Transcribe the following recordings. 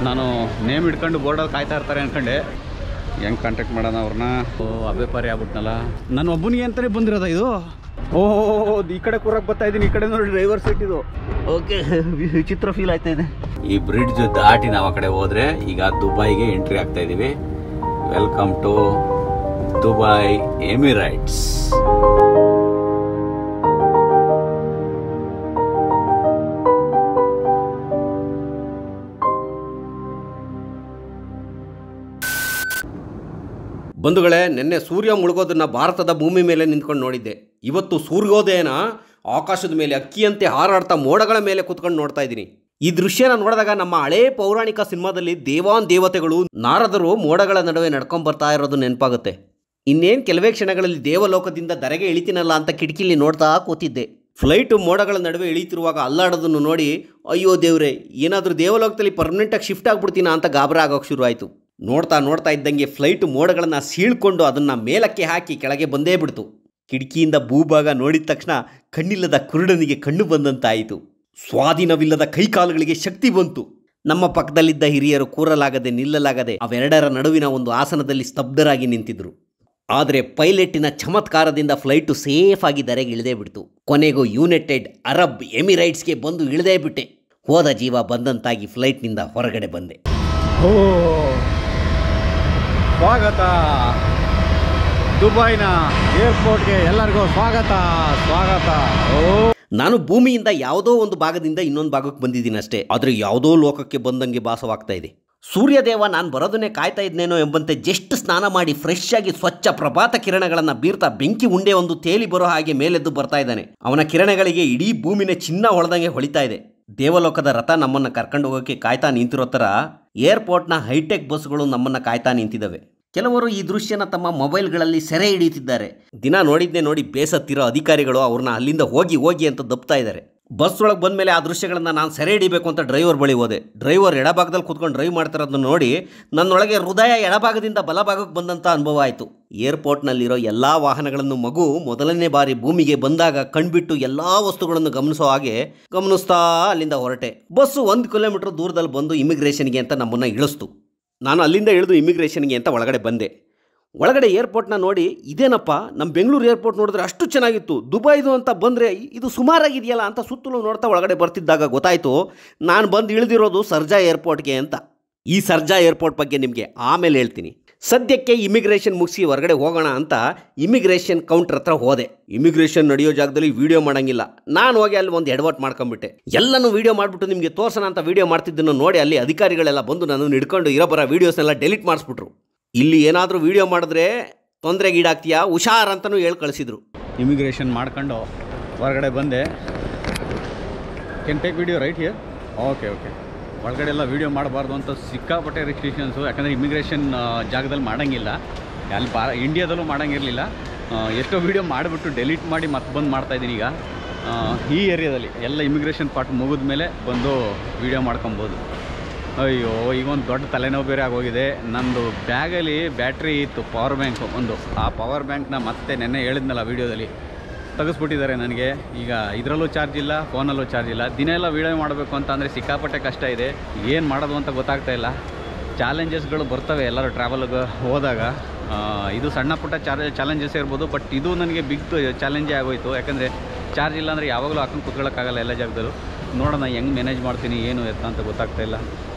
ನಾನು ನೇಮ್ ಇಟ್ಕೊಂಡು ಬೋರ್ಡಲ್ಲಿ ಕಾಯ್ತಾ ಇರ್ತಾರೆ ಅಂದ್ಕೊಂಡೆ. ಹೆಂಗೆ ಕಾಂಟ್ಯಾಕ್ಟ್ ಮಾಡೋಣ ಅವ್ರನ್ನ? ಅಭ್ಯಪಾರಿ ಆಗ್ಬಿಟ್ನಲ್ಲ. ನಾನು ಒಬ್ಬನಿಗೆ ಅಂತಲೇ ಬಂದಿರೋದ ಇದು? ಓಹೋ, ಈ ಕಡೆ ಕೂರಕ್ಕೆ ಬರ್ತಾ ಇದ್ದೀನಿ. ಈ ಕಡೆ ನೋಡಿ ಡ್ರೈವರ್ ಸೀಟ್ ಇದು. ಓಕೆ, ವಿಚಿತ್ರ ಫೀಲ್ ಆಯ್ತಾ ಇದೆ. ಈ ಬ್ರಿಡ್ಜ್ ದಾಟಿ ನಾವು ಆ ಕಡೆ ಹೋದ್ರೆ ಈಗ ದುಬೈಗೆ ಎಂಟ್ರಿ ಆಗ್ತಾ ಇದೀವಿ. Welcome to Dubai Emirates. ಬಂಧುಗಳೇ, ನಿನ್ನೆ ಸೂರ್ಯ ಮುಳುಗೋದನ್ನು ಭಾರತದ ಭೂಮಿ ಮೇಲೆ ನಿಂತ್ಕೊಂಡು ನೋಡಿದ್ದೆ. ಇವತ್ತು ಸೂರ್ಯೋದಯನ ಆಕಾಶದ ಮೇಲೆ ಅಕ್ಕಿಯಂತೆ ಹಾರಾಡ್ತಾ ಮೋಡಗಳ ಮೇಲೆ ಕುತ್ಕೊಂಡು ನೋಡ್ತಾ ಇದ್ದೀನಿ. ಈ ದೃಶ್ಯನ ನೋಡಿದಾಗ ನಮ್ಮ ಹಳೇ ಪೌರಾಣಿಕ ಸಿನಿಮಾದಲ್ಲಿ ದೇವಾನ್ ದೇವತೆಗಳು ನಾರದರು ಮೋಡಗಳ ನಡುವೆ ನಡ್ಕೊಂಡು ಬರ್ತಾ ಇರೋದು ನೆನಪಾಗುತ್ತೆ. ಇನ್ನೇನು ಕೆಲವೇ ಕ್ಷಣಗಳಲ್ಲಿ ದೇವಲೋಕದಿಂದ ಧರೆಗೆ ಇಳಿತೀನಲ್ಲ ಅಂತ ಕಿಟಕಿಲಿ ನೋಡ್ತಾ ಕೂತಿದ್ದೆ. ಫ್ಲೈಟು ಮೋಡಗಳ ನಡುವೆ ಇಳಿತಿರುವಾಗ ಅಲ್ಲಾಡೋದನ್ನು ನೋಡಿ ಅಯ್ಯೋ ದೇವ್ರೆ, ಏನಾದರೂ ದೇವಲೋಕದಲ್ಲಿ ಪರ್ಮನೆಂಟಾಗಿ ಶಿಫ್ಟ್ ಆಗ್ಬಿಡ್ತೀನಾ ಅಂತ ಗಾಬರಿ ಆಗೋಕ್ಕೆ ಶುರು ಆಯಿತು. ನೋಡ್ತಾ ಇದ್ದಂಗೆ ಫ್ಲೈಟು ಮೋಡಗಳನ್ನು ಸೀಳ್ಕೊಂಡು ಅದನ್ನು ಮೇಲಕ್ಕೆ ಹಾಕಿ ಕೆಳಗೆ ಬಂದೇ ಬಿಡ್ತು. ಕಿಟಕಿಯಿಂದ ಭೂಭಾಗ ನೋಡಿದ ತಕ್ಷಣ ಕಣ್ಣಿಲ್ಲದ ಕುರುಡನಿಗೆ ಕಣ್ಣು ಬಂದಂತಾಯಿತು. ಸ್ವಾಧೀನವಿಲ್ಲದ ಕೈಕಾಲುಗಳಿಗೆ ಶಕ್ತಿ ಬಂತು. ನಮ್ಮ ಪಕ್ಕದಲ್ಲಿದ್ದ ಹಿರಿಯರು ಕೂರಲಾಗದೆ ನಿಲ್ಲಲಾಗದೆ ಅವೆರಡರ ನಡುವಿನ ಒಂದು ಆಸನದಲ್ಲಿ ಸ್ತಬ್ಧರಾಗಿ ನಿಂತಿದ್ರು. ಆದರೆ ಪೈಲಟ್ಟಿನ ಚಮತ್ಕಾರದಿಂದ ಫ್ಲೈಟು ಸೇಫ್ ಆಗಿ ಧರೆಗೆ ಇಳಿದೇ ಬಿಡ್ತು. ಕೊನೆಗೂ ಯುನೈಟೆಡ್ ಅರಬ್ ಎಮಿರೇಟ್ಸ್ಗೆ ಬಂದು ಇಳಿದೇ ಬಿಟ್ಟೆ. ಹೋದ ಜೀವ ಬಂದಂತಾಗಿ ಫ್ಲೈಟ್ನಿಂದ ಹೊರಗಡೆ ಬಂದೆ. ಸ್ವಾಗತ ದುಬೈನ ಏರ್ಪೋರ್ಟ್ಗೆ, ಎಲ್ಲರಿಗೂ ಸ್ವಾಗತ. ನಾನು ಭೂಮಿಯಿಂದ ಯಾವುದೋ ಒಂದು ಭಾಗದಿಂದ ಇನ್ನೊಂದು ಭಾಗಕ್ಕೆ ಬಂದಿದ್ದೀನಿ ಅಷ್ಟೇ. ಆದರೆ ಯಾವುದೋ ಲೋಕಕ್ಕೆ ಬಂದಂಗೆ ಭಾಸವಾಗ್ತಾ ಇದೆ. ಸೂರ್ಯದೇವ ನಾನು ಬರೋದನ್ನೇ ಕಾಯ್ತಾ ಇದ್ನೇನೋ ಎಂಬಂತೆ ಜಸ್ಟ್ ಸ್ನಾನ ಮಾಡಿ ಫ್ರೆಶ್ ಆಗಿ ಸ್ವಚ್ಛ ಪ್ರಭಾತ ಕಿರಣಗಳನ್ನು ಬೀರ್ತಾ ಬೆಂಕಿ ಉಂಡೆ ಒಂದು ತೇಲಿ ಬರೋ ಹಾಗೆ ಮೇಲೆದ್ದು ಬರ್ತಾ ಇದ್ದಾನೆ. ಅವನ ಕಿರಣಗಳಿಗೆ ಇಡೀ ಭೂಮಿನೇ ಚಿನ್ನ ಹೊಳೆದಂಗೆ ಹೊಳಿತಾ ಇದೆ. ದೇವಲೋಕದ ರಥ ನಮ್ಮನ್ನು ಕರ್ಕೊಂಡು ಹೋಗೋಕ್ಕೆ ಕಾಯ್ತಾ ನಿಂತಿರೋ ಥರ ಏರ್ಪೋರ್ಟ್ನ ಹೈಟೆಕ್ ಬಸ್ಗಳು ನಮ್ಮನ್ನು ಕಾಯ್ತಾ ನಿಂತಿದ್ದಾವೆ. ಕೆಲವರು ಈ ದೃಶ್ಯನ ತಮ್ಮ ಮೊಬೈಲ್ಗಳಲ್ಲಿ ಸೆರೆ ಹಿಡಿಯುತ್ತಿದ್ದಾರೆ. ದಿನ ನೋಡಿದ್ದೇ ನೋಡಿ ಬೇಸತ್ತಿರೋ ಅಧಿಕಾರಿಗಳು ಅವ್ರನ್ನ ಅಲ್ಲಿಂದ ಹೋಗಿ ಅಂತ ದಬ್ತಾ ಇದ್ದಾರೆ. ಬಸ್ ಒಳಗೆ ಬಂದ ಮೇಲೆ ಆ ದೃಶ್ಯಗಳನ್ನು ನಾನು ಸೆರೆ ಹಿಡಿಬೇಕು ಅಂತ ಡ್ರೈವರ್ ಬಳಿ ಹೋದೆ. ಡ್ರೈವರ್ ಎಡಭಾಗದಲ್ಲಿ ಕೂತ್ಕೊಂಡು ಡ್ರೈವ್ ಮಾಡ್ತಿರೋದನ್ನು ನೋಡಿ ನನ್ನೊಳಗೆ ಹೃದಯ ಎಡಭಾಗದಿಂದ ಬಲಭಾಗಕ್ಕೆ ಬಂದಂಥ ಅನುಭವ ಆಯಿತು. ಏರ್ಪೋರ್ಟ್ನಲ್ಲಿರೋ ಎಲ್ಲ ವಾಹನಗಳನ್ನು ಮಗು ಮೊದಲನೇ ಬಾರಿ ಭೂಮಿಗೆ ಬಂದಾಗ ಕಣ್ಬಿಟ್ಟು ಎಲ್ಲ ವಸ್ತುಗಳನ್ನು ಗಮನಿಸೋ ಹಾಗೆ ಗಮನಿಸ್ತಾ ಅಲ್ಲಿಂದ ಹೊರಟೆ. ಬಸ್ಸು 1 ಕಿಲೋಮೀಟರ್ ದೂರದಲ್ಲಿ ಬಂದು ಇಮಿಗ್ರೇಷನ್ಗೆ ಅಂತ ನಮ್ಮನ್ನು ಇಳಿಸ್ತು. ನಾನು ಅಲ್ಲಿಂದ ಇಳಿದು ಇಮಿಗ್ರೇಷನ್ಗೆ ಅಂತ ಒಳಗಡೆ ಬಂದೆ. ಒಳಗಡೆ ಏರ್ಪೋರ್ಟ್ನ ನೋಡಿ ಇದೇನಪ್ಪ, ನಮ್ಮ ಬೆಂಗಳೂರು ಏರ್ಪೋರ್ಟ್ ನೋಡಿದ್ರೆ ಅಷ್ಟು ಚೆನ್ನಾಗಿತ್ತು, ದುಬೈದು ಅಂತ ಬಂದರೆ ಇದು ಸುಮಾರಾಗಿದೆಯಲ್ಲ ಅಂತ ಸುತ್ತಲೂ ನೋಡ್ತಾ ಒಳಗಡೆ ಬರ್ತಿದ್ದಾಗ ಗೊತ್ತಾಯಿತು ನಾನು ಬಂದು ಇಳಿದಿರೋದು ಸರ್ಜಾ ಏರ್ಪೋರ್ಟ್ಗೆ ಅಂತ. ಈ ಸರ್ಜಾ ಏರ್ಪೋರ್ಟ್ ಬಗ್ಗೆ ನಿಮಗೆ ಆಮೇಲೆ ಹೇಳ್ತೀನಿ. ಸದ್ಯಕ್ಕೆ ಇಮಿಗ್ರೇಷನ್ ಮುಗಿಸಿ ಹೊರಗಡೆ ಹೋಗೋಣ ಅಂತ ಇಮಿಗ್ರೇಷನ್ ಕೌಂಟರ್ ಹತ್ರ ಹೋದೆ. ಇಮಿಗ್ರೇಷನ್ ನಡೆಯೋ ಜಾಗದಲ್ಲಿ ವೀಡಿಯೋ ಮಾಡೋಂಗಿಲ್ಲ. ನಾನು ಹೋಗಿ ಅಲ್ಲಿ ಒಂದು ಎಡವಟ್ ಮಾಡ್ಕೊಂಬಿಟ್ಟೆ. ಎಲ್ಲನೂ ವೀಡಿಯೋ ಮಾಡಿಬಿಟ್ಟು ನಿಮಗೆ ತೋರ್ಸೋಣ ಅಂತ ವೀಡಿಯೋ ಮಾಡ್ತಿದ್ದನ್ನು ನೋಡಿ ಅಲ್ಲಿ ಅಧಿಕಾರಿಗಳೆಲ್ಲ ಬಂದು ನನ್ನನ್ನು ಹಿಡ್ಕೊಂಡು ಇರೋಬರ ವೀಡಿಯೋಸ್ನೆಲ್ಲ ಡೆಲೀಟ್ ಮಾಡಿಸ್ಬಿಟ್ರು. ಇಲ್ಲಿ ಏನಾದರೂ ವೀಡಿಯೋ ಮಾಡಿದ್ರೆ ತೊಂದರೆಗೀಡಾಗ್ತೀಯಾ, ಹುಷಾರ್ ಅಂತಲೂ ಹೇಳಿ ಕಳಿಸಿದ್ರು. ಇಮಿಗ್ರೇಷನ್ ಮಾಡ್ಕೊಂಡು ಹೊರಗಡೆ ಬಂದೆ. Can take video right here? Okay. ಒಳಗಡೆ ಎಲ್ಲ ವೀಡಿಯೋ ಮಾಡಬಾರ್ದು ಅಂತ ಸಿಕ್ಕಾಪಟ್ಟೆ ರಿಸ್ಟ್ರಿಕ್ಷನ್ಸು. ಯಾಕಂದರೆ ಇಮಿಗ್ರೇಷನ್ ಜಾಗದಲ್ಲಿ ಮಾಡೋಂಗಿಲ್ಲ, ಅಲ್ಲಿ ಇಂಡಿಯಾದಲ್ಲೂ ಮಾಡೋಂಗಿರಲಿಲ್ಲ. ಎಷ್ಟೋ ವೀಡಿಯೋ ಮಾಡಿಬಿಟ್ಟು ಡೆಲೀಟ್ ಮಾಡಿ ಮತ್ತೆ ಬಂದು ಮಾಡ್ತಾಯಿದ್ದೀನಿ. ಈಗ ಈ ಏರಿಯಾದಲ್ಲಿ ಎಲ್ಲ ಇಮಿಗ್ರೇಷನ್ ಪಾರ್ಟ್ ಮುಗಿದ ಮೇಲೆ ಬಂದು ವೀಡಿಯೋ ಮಾಡ್ಕೊಬೋದು. ಅಯ್ಯೋ, ಈಗ ಒಂದು ದೊಡ್ಡ ತಲೆನೋವು ಬೇರೆ ಆಗೋಗಿದೆ. ನಂದು ಬ್ಯಾಗಲ್ಲಿ ಬ್ಯಾಟ್ರಿ ಇತ್ತು, ಪವರ್ ಬ್ಯಾಂಕ್ ಒಂದು. ಆ ಪವರ್ ಬ್ಯಾಂಕ್ನ ಮತ್ತೆ ನೆನ್ನೆ ಹೇಳಿದ್ನಲ್ಲ ವೀಡಿಯೋದಲ್ಲಿ ತೆಗೆಸ್ಬಿಟ್ಟಿದ್ದಾರೆ ನನಗೆ. ಈಗ ಇದರಲ್ಲೂ ಚಾರ್ಜ್ ಇಲ್ಲ, ಫೋನಲ್ಲೂ ಚಾರ್ಜ್ ಇಲ್ಲ. ದಿನ ಎಲ್ಲ ವೀಡಿಯೋ ಮಾಡಬೇಕು ಅಂತ ಅಂದರೆ ಸಿಕ್ಕಾಪಟ್ಟೆ ಕಷ್ಟ ಇದೆ. ಏನು ಮಾಡೋದು ಅಂತ ಗೊತ್ತಾಗ್ತಾ ಇಲ್ಲ. ಚಾಲೆಂಜಸ್ಗಳು ಬರ್ತವೆ ಎಲ್ಲರೂ ಟ್ರಾವೆಲ್ಗೆ ಹೋದಾಗ. ಇದು ಸಣ್ಣ ಪುಟ್ಟ ಚಾಲೆಂಜಸ್ ಇರ್ಬೋದು, ಬಟ್ ಇದು ನನಗೆ ಬಿಗ್ ಚಾಲೆಂಜೇ ಆಗೋಯಿತು. ಯಾಕಂದರೆ ಚಾರ್ಜ್ ಇಲ್ಲ ಅಂದರೆ ಯಾವಾಗಲೂ ಹಾಕೊಂಡು ಕೂತ್ಕೊಳ್ಳೋಕ್ಕಾಗಲ್ಲ ಎಲ್ಲ ಜಾಗದಲ್ಲೂ. ನೋಡೋಣ ಹೆಂಗೆ ಮ್ಯಾನೇಜ್ ಮಾಡ್ತೀನಿ, ಏನು ಎತ್ತ ಅಂತ ಗೊತ್ತಾಗ್ತಾ ಇಲ್ಲ.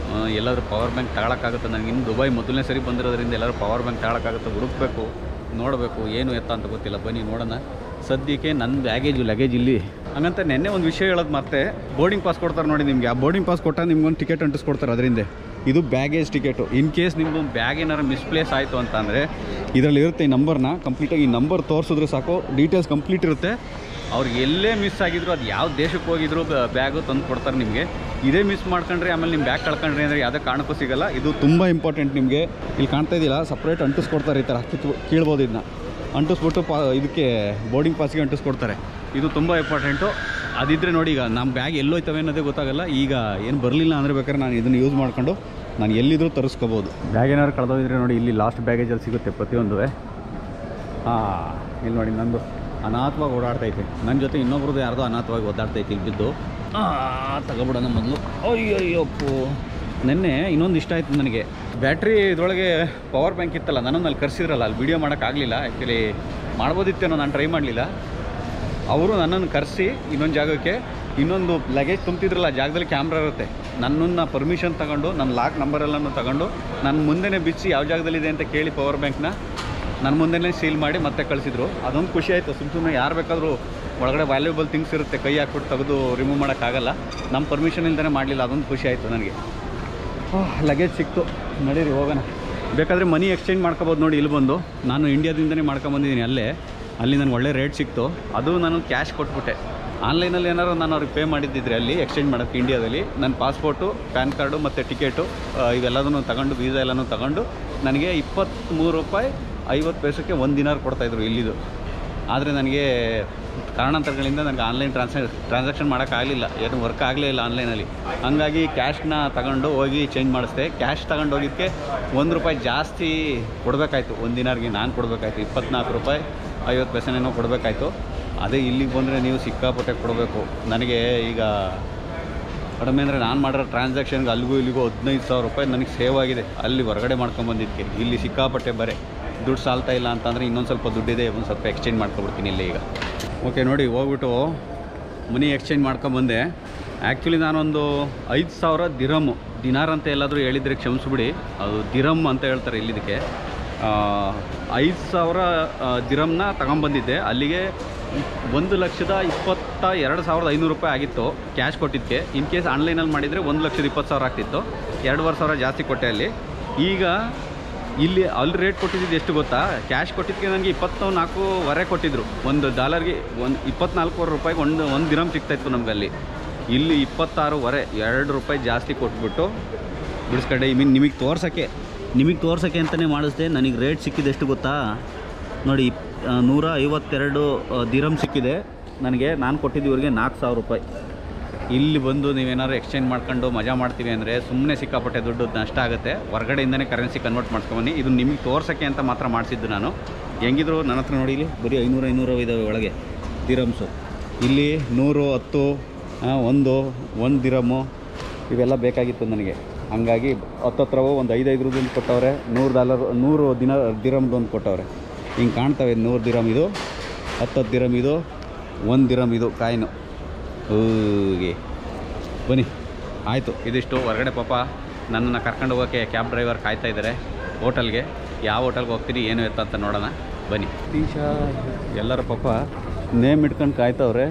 ಎಲ್ಲಾದರೂ ಪವರ್ ಬ್ಯಾಂಕ್ ತಗೊಳಕ್ಕಾಗುತ್ತೆ. ನನಗೆ ಇನ್ನು ದುಬೈ ಮೊದಲನೇ ಸರಿ ಬಂದಿರೋದ್ರಿಂದ ಎಲ್ಲರೂ ಪವರ್ ಬ್ಯಾಂಕ್ ತಗೊಳಕ್ಕಾಗುತ್ತೆ, ಹುಡುಕಬೇಕು, ನೋಡಬೇಕು ಏನು ಎತ್ತ ಅಂತ ಗೊತ್ತಿಲ್ಲ. ಬನ್ನಿ ನೋಡೋಣ. ಸದ್ಯಕ್ಕೆ ನನ್ನ ಲಗೇಜ್ ಇಲ್ಲಿ. ಹಂಗಂತ ನೆನ್ನೆ ಒಂದು ವಿಷಯ ಹೇಳೋದು ಮತ್ತೆ, ಬೋರ್ಡಿಂಗ್ ಪಾಸ್ ಕೊಡ್ತಾರೆ ನೋಡಿ ನಿಮಗೆ. ಆ ಬೋರ್ಡಿಂಗ್ ಪಾಸ್ ಕೊಟ್ಟಾಗ ನಿಮ್ಗೊಂದು ಟಿಕೆಟ್ ಅಂಟಿಸ್ಕೊಡ್ತಾರೆ. ಅದರಿಂದ ಇದು ಬ್ಯಾಗೇಜ್ ಟಿಕೆಟು. ಇನ್ ಕೇಸ್ ನಿಮ್ಮದು ಬ್ಯಾಗ್ ಏನಾರು ಮಿಸ್ಪ್ಲೇಸ್ ಆಯಿತು ಅಂತ ಅಂದರೆ ಇದರಲ್ಲಿ ಇರುತ್ತೆ ಈ ನಂಬರ್ನ. ಕಂಪ್ಲೀಟಾಗಿ ಈ ನಂಬರ್ ತೋರಿಸಿದ್ರೆ ಸಾಕು, ಡೀಟೇಲ್ಸ್ ಕಂಪ್ಲೀಟ್ ಇರುತ್ತೆ. ಅವ್ರಿಗೆ ಎಲ್ಲೇ ಮಿಸ್ ಆಗಿದ್ರು, ಅದು ಯಾವ ದೇಶಕ್ಕೆ ಹೋಗಿದ್ರು ಬ್ಯಾಗು ತಂದು ಕೊಡ್ತಾರೆ ನಿಮಗೆ. ಇದೇ ಮಿಸ್ ಮಾಡ್ಕೊಂಡ್ರೆ ಆಮೇಲೆ ನಿಮ್ಮ ಬ್ಯಾಗ್ ಕಳ್ಕೊಂಡ್ರಿ ಅಂದರೆ ಯಾವುದೇ ಕಾರಣಕ್ಕೂ ಸಿಗೋಲ್ಲ. ಇದು ತುಂಬ ಇಂಪಾರ್ಟೆಂಟ್. ನಿಮಗೆ ಇಲ್ಲಿ ಕಾಣ್ತಾ ಇದ್ದಿಲ್ಲ, ಸಪ್ರೇಟ್ ಅಂಟಿಸ್ಕೊಡ್ತಾರೆ. ಈ ಥರ ಕೀಳ್ಬೋದು. ಇದನ್ನ ಅಂಟಿಸ್ಬಿಟ್ಟು ಇದಕ್ಕೆ ಬೋರ್ಡಿಂಗ್ ಪಾಸ್ಗೆ ಅಂಟಿಸ್ಕೊಡ್ತಾರೆ. ಇದು ತುಂಬ ಇಂಪಾರ್ಟೆಂಟು. ಅದಿದ್ದರೆ ನೋಡಿ, ಈಗ ನಮ್ಮ ಬ್ಯಾಗ್ ಎಲ್ಲೋಯ್ತವೆ ಅನ್ನೋದೇ ಗೊತ್ತಾಗಲ್ಲ. ಈಗ ಏನು ಬರಲಿಲ್ಲ ಅಂದರೆ ಬೇಕಾದ್ರೆ ನಾನು ಇದನ್ನು ಯೂಸ್ ಮಾಡ್ಕೊಂಡು ನಾನು ಎಲ್ಲಿದ್ದರೂ ತರಿಸ್ಕೋಬೋದು. ಬ್ಯಾಗ್ ಏನಾದ್ರು ಕಳೆದೋಗಿದ್ರೆ ನೋಡಿ, ಇಲ್ಲಿ ಲಾಸ್ಟ್ ಬ್ಯಾಗೇಜಲ್ಲಿ ಸಿಗುತ್ತೆ ಪ್ರತಿಯೊಂದು. ಇಲ್ಲಿ ನೋಡಿ, ನಂದು ಅನಾಥವಾಗಿ ಓಡಾಡ್ತೈತೆ. ನನ್ನ ಜೊತೆ ಇನ್ನೊಬ್ರದ್ದು ಯಾರ್ದೋ ಅನಾಥವಾಗಿ ಓದಾಡ್ತೈತೆ ಇಲ್ಲಿ ಬಿದ್ದು. ತಗೊಬಿಡೋಣ ಮೊದಲು. ಅಯ್ಯೋಯ್ಯಪ್ಪು, ನಿನ್ನೆ ಇನ್ನೊಂದು ಇಷ್ಟ ಆಯಿತು ನನಗೆ. ಬ್ಯಾಟ್ರಿ ಇದರೊಳಗೆ ಪವರ್ ಬ್ಯಾಂಕ್ ಇತ್ತಲ್ಲ, ನನ್ನನ್ನು ಅಲ್ಲಿ ಕರೆಸಿದ್ರಲ್ಲ, ಅಲ್ಲಿ ವೀಡಿಯೋ ಮಾಡೋಕ್ಕಾಗಲಿಲ್ಲ. ಆ್ಯಕ್ಚುಲಿ ಮಾಡ್ಬೋದಿತ್ತೇನೋ, ನಾನು ಟ್ರೈ ಮಾಡಲಿಲ್ಲ. ಅವರು ನನ್ನನ್ನು ಕರೆಸಿ ಇನ್ನೊಂದು ಜಾಗಕ್ಕೆ, ಇನ್ನೊಂದು ಲಗೇಜ್ ತುಂಬ್ತಿದ್ರಲ್ಲ ಜಾಗದಲ್ಲಿ ಕ್ಯಾಮ್ರಾ ಇರುತ್ತೆ, ನನ್ನನ್ನು ಪರ್ಮಿಷನ್ ತಗೊಂಡು ನನ್ನ ಲಾಕ್ ನಂಬರೆಲ್ಲನೂ ತಗೊಂಡು ನನ್ನ ಮುಂದೆನೇ ಬಿಚ್ಚಿ ಯಾವ ಜಾಗದಲ್ಲಿದೆ ಅಂತ ಕೇಳಿ ಪವರ್ ಬ್ಯಾಂಕ್ನ ನನ್ನ ಮುಂದೆನೇ ಸೀಲ್ ಮಾಡಿ ಮತ್ತೆ ಕಳಿಸಿದ್ರು. ಅದೊಂದು ಖುಷಿ ಆಯಿತು. ಸುಮ್ಮನೆ ಯಾರು ಬೇಕಾದರೂ ಒಳಗಡೆ ವ್ಯಾಲ್ಯೂಬಲ್ ಥಿಂಗ್ಸ್ ಇರುತ್ತೆ, ಕೈ ಹಾಕ್ಬಿಟ್ಟು ತೆಗೆದು ರಿಮೂವ್ ಮಾಡೋಕ್ಕಾಗಲ್ಲ. ನಮ್ಮ ಪರ್ಮಿಷನ್ ಇಲ್ಲದೇ ಮಾಡಲಿಲ್ಲ, ಅದೊಂದು ಖುಷಿ ಆಯಿತು ನನಗೆ. ಲಗೇಜ್ ಸಿಕ್ತು, ನಡೀರಿ ಹೋಗೋಣ. ಬೇಕಾದರೆ ಮನಿ ಎಕ್ಸ್ಚೇಂಜ್ ಮಾಡ್ಕೊಬೋದು ನೋಡಿ. ಇಲ್ಲಿ ಬಂದು ನಾನು ಇಂಡಿಯಾದಿಂದನೇ ಮಾಡ್ಕೊಂಬಂದಿದ್ದೀನಿ, ಅಲ್ಲಿ ನನಗೆ ಒಳ್ಳೆ ರೇಟ್ ಸಿಕ್ತು. ಅದು ನಾನು ಕ್ಯಾಶ್ ಕೊಟ್ಬಿಟ್ಟೆ. ಆನ್ಲೈನಲ್ಲಿ ಏನಾರು ನಾನು ಅವ್ರಿಗೆ ಪೇ ಮಾಡಿದ್ದಿದ್ರೆ ಅಲ್ಲಿ ಎಕ್ಸ್ಚೇಂಜ್ ಮಾಡೋಕ್ಕೆ ಇಂಡಿಯಾದಲ್ಲಿ ನನ್ನ ಪಾಸ್ಪೋರ್ಟು, ಪ್ಯಾನ್ ಕಾರ್ಡು ಮತ್ತು ಟಿಕೆಟು ಇವೆಲ್ಲದನ್ನು ತಗೊಂಡು, ವೀಸಾ ಎಲ್ಲನೂ ತಗೊಂಡು ನನಗೆ 23 ರೂಪಾಯಿ 50 ಪೈಸಕ್ಕೆ 1 ದಿನಾರ್ ಕೊಡ್ತಾಯಿದ್ರು ಇಲ್ಲಿದು. ಆದರೆ ನನಗೆ ಕಾರಣಾಂತರಗಳಿಂದ ನನಗೆ ಆನ್ಲೈನ್ ಟ್ರಾನ್ಸಾಕ್ಷನ್ ಮಾಡೋಕ್ಕಾಗಲಿಲ್ಲ, ಏನು ವರ್ಕ್ ಆಗಲೇ ಇಲ್ಲ ಆನ್ಲೈನಲ್ಲಿ. ಹಂಗಾಗಿ ಕ್ಯಾಶ್ನ ತಗೊಂಡು ಹೋಗಿ ಚೇಂಜ್ ಮಾಡಿಸ್ದೆ. ಕ್ಯಾಶ್ ತಗೊಂಡು ಹೋಗಿದ್ದಕ್ಕೆ 1 ರೂಪಾಯಿ ಜಾಸ್ತಿ ಕೊಡಬೇಕಾಯ್ತು. 1 ದಿನಾರ್ಗೆ ನಾನು ಕೊಡಬೇಕಾಯ್ತು 24 ರೂಪಾಯಿ 50 ಪೈಸೆನೇನೋ ಕೊಡಬೇಕಾಯ್ತು. ಅದೇ ಇಲ್ಲಿಗೆ ಬಂದರೆ ನೀವು ಸಿಕ್ಕಾಪಟ್ಟೆ ಕೊಡಬೇಕು. ನನಗೆ ಈಗ ಕಡಿಮೆ ಅಂದರೆ ನಾನು ಮಾಡಿರೋ ಟ್ರಾನ್ಸಾಕ್ಷನ್ಗೆ ಅಲ್ಲಿಗೂ ಇಲ್ಲಿಗೂ 15,000 ರೂಪಾಯಿ ನನಗೆ ಸೇವ್ ಆಗಿದೆ, ಅಲ್ಲಿ ಹೊರಗಡೆ ಮಾಡ್ಕೊಂಬಂದಿದ್ದಕ್ಕೆ. ಇಲ್ಲಿ ಸಿಕ್ಕಾಪಟ್ಟೆ ಬರೆ ದುಡ್ಡು ಸಾಲ್ತಾ ಇಲ್ಲ ಅಂತಂದರೆ ಇನ್ನೊಂದು ಸ್ವಲ್ಪ ದುಡ್ಡಿದೆ, ಒಂದು ಸ್ವಲ್ಪ ಎಕ್ಸ್ಚೇಂಜ್ ಮಾಡ್ಕೊಬಿಡ್ತೀನಿ ಇಲ್ಲೇ ಈಗ. ಓಕೆ ನೋಡಿ, ಹೋಗ್ಬಿಟ್ಟು ಮನಿ ಎಕ್ಸ್ಚೇಂಜ್ ಮಾಡ್ಕೊಂಬಂದೆ. ಆ್ಯಕ್ಚುಲಿ ನಾನೊಂದು 5,000 ದಿರಮ್ಮು, ದಿನಾರ್ ಅಂತ ಎಲ್ಲಾದರೂ ಹೇಳಿದರೆ ಕ್ಷಮಿಸ್ಬಿಡಿ, ಅದು ದಿರಮ್ ಅಂತ ಹೇಳ್ತಾರೆ ಇಲ್ಲಿದ್ದಕ್ಕೆ. 5,000 ದಿರಮ್ನ ತಗೊಂಬಂದಿದ್ದೆ. ಅಲ್ಲಿಗೆ 1,22,500 ರೂಪಾಯಿ ಆಗಿತ್ತು ಕ್ಯಾಶ್ ಕೊಟ್ಟಿದ್ದಕ್ಕೆ. ಇನ್ ಕೇಸ್ ಆನ್ಲೈನಲ್ಲಿ ಮಾಡಿದರೆ 1,20,000 ಆಗ್ತಿತ್ತು. 2,500 ಜಾಸ್ತಿ ಕೊಟ್ಟೆ ಅಲ್ಲಿ. ಈಗ ಅಲ್ಲಿ ರೇಟ್ ಕೊಟ್ಟಿದ್ದು ಎಷ್ಟು ಗೊತ್ತಾ? ಕ್ಯಾಶ್ ಕೊಟ್ಟಿದ್ದಕ್ಕೆ ನನಗೆ 24.5 ಕೊಟ್ಟಿದ್ರು. $1ಗೆ 24 ರೂಪಾಯಿಗೆ ಒಂದು ದಿರಮ್ ಸಿಗ್ತಾಯಿತ್ತು ನಮ್ಗೆ ಅಲ್ಲಿ. ಇಲ್ಲಿ 26.5, 2 ರೂಪಾಯಿ ಜಾಸ್ತಿ ಕೊಟ್ಬಿಟ್ಟು ಬಿಡಿಸ್ಕೊಂಡೆ. ನಿಮಗೆ ತೋರ್ಸೋಕ್ಕೆ ಅಂತಲೇ ಮಾಡಿಸ್ದೆ. ನನಗೆ ರೇಟ್ ಸಿಕ್ಕಿದೆ ಎಷ್ಟು ಗೊತ್ತಾ ನೋಡಿ, 152 ದಿರಮ್ ಸಿಕ್ಕಿದೆ ನನಗೆ. ನಾನು ಕೊಟ್ಟಿದ್ದು ಇವ್ರಿಗೆ 4,000 ರೂಪಾಯಿ. ಇಲ್ಲಿ ಬಂದು ನೀವೇನಾದ್ರು ಎಕ್ಸ್ಚೇಂಜ್ ಮಾಡ್ಕೊಂಡು ಮಜಾ ಮಾಡ್ತೀವಿ ಅಂದರೆ ಸುಮ್ಮನೆ ಸಿಕ್ಕಾಪಟ್ಟೆ ದುಡ್ಡು ನಷ್ಟ ಆಗುತ್ತೆ. ಹೊರಗಡೆಯಿಂದನೇ ಕರೆನ್ಸಿ ಕನ್ವರ್ಟ್ ಮಾಡ್ಸ್ಕೊಬನ್ನಿ. ಇದು ನಿಮಗೆ ತೋರ್ಸೋಕ್ಕೆ ಅಂತ ಮಾತ್ರ ಮಾಡಿಸಿದ್ದು ನಾನು. ಹೆಂಗಿದ್ರು ನನ್ನ ಹತ್ರ ನೋಡಿ, ಇಲ್ಲಿ ಬರೀ 500 ಇದ್ದಾವೆ ಒಳಗೆ ದಿರಮ್ಸು. ಇಲ್ಲಿ 100, 10, 1 ದಿರಮ್ಮು ಇವೆಲ್ಲ ಬೇಕಾಗಿತ್ತು ನನಗೆ. ಹಂಗಾಗಿ ಹತ್ತತ್ರವೂ ಒಂದು 5 ರೂಪಾಯಿ ಕೊಟ್ಟವ್ರೆ. $100 ದಿರಮ್ದು ಒಂದು ಕೊಟ್ಟವ್ರೆ. ಹಿಂಗೆ ಕಾಣ್ತವೆ. 100 ದಿರಮ್ ಇದು, 10 ದಿರಮ್ ಇದು, 1 ದಿರಮ್ ಇದು ಕಾಯಿನು. ಹೀಗೆ ಬನ್ನಿ. ಆಯಿತು, ಇದಿಷ್ಟು. ಹೊರಗಡೆ ಪಾಪ ನನ್ನನ್ನು ಕರ್ಕೊಂಡು ಹೋಗೋಕ್ಕೆ ಕ್ಯಾಬ್ ಡ್ರೈವರ್ ಕಾಯ್ತಾ ಇದ್ದಾರೆ ಹೋಟೆಲ್ಗೆ. ಯಾವ ಹೋಟೆಲ್ಗೆ ಹೋಗ್ತೀನಿ ಏನು ಎತ್ತ ಅಂತ ನೋಡೋಣ ಬನ್ನಿ. ಎಲ್ಲರೂ ಪಾಪ ನೇಮ್ ಇಟ್ಕೊಂಡು ಕಾಯ್ತವ್ರೆ.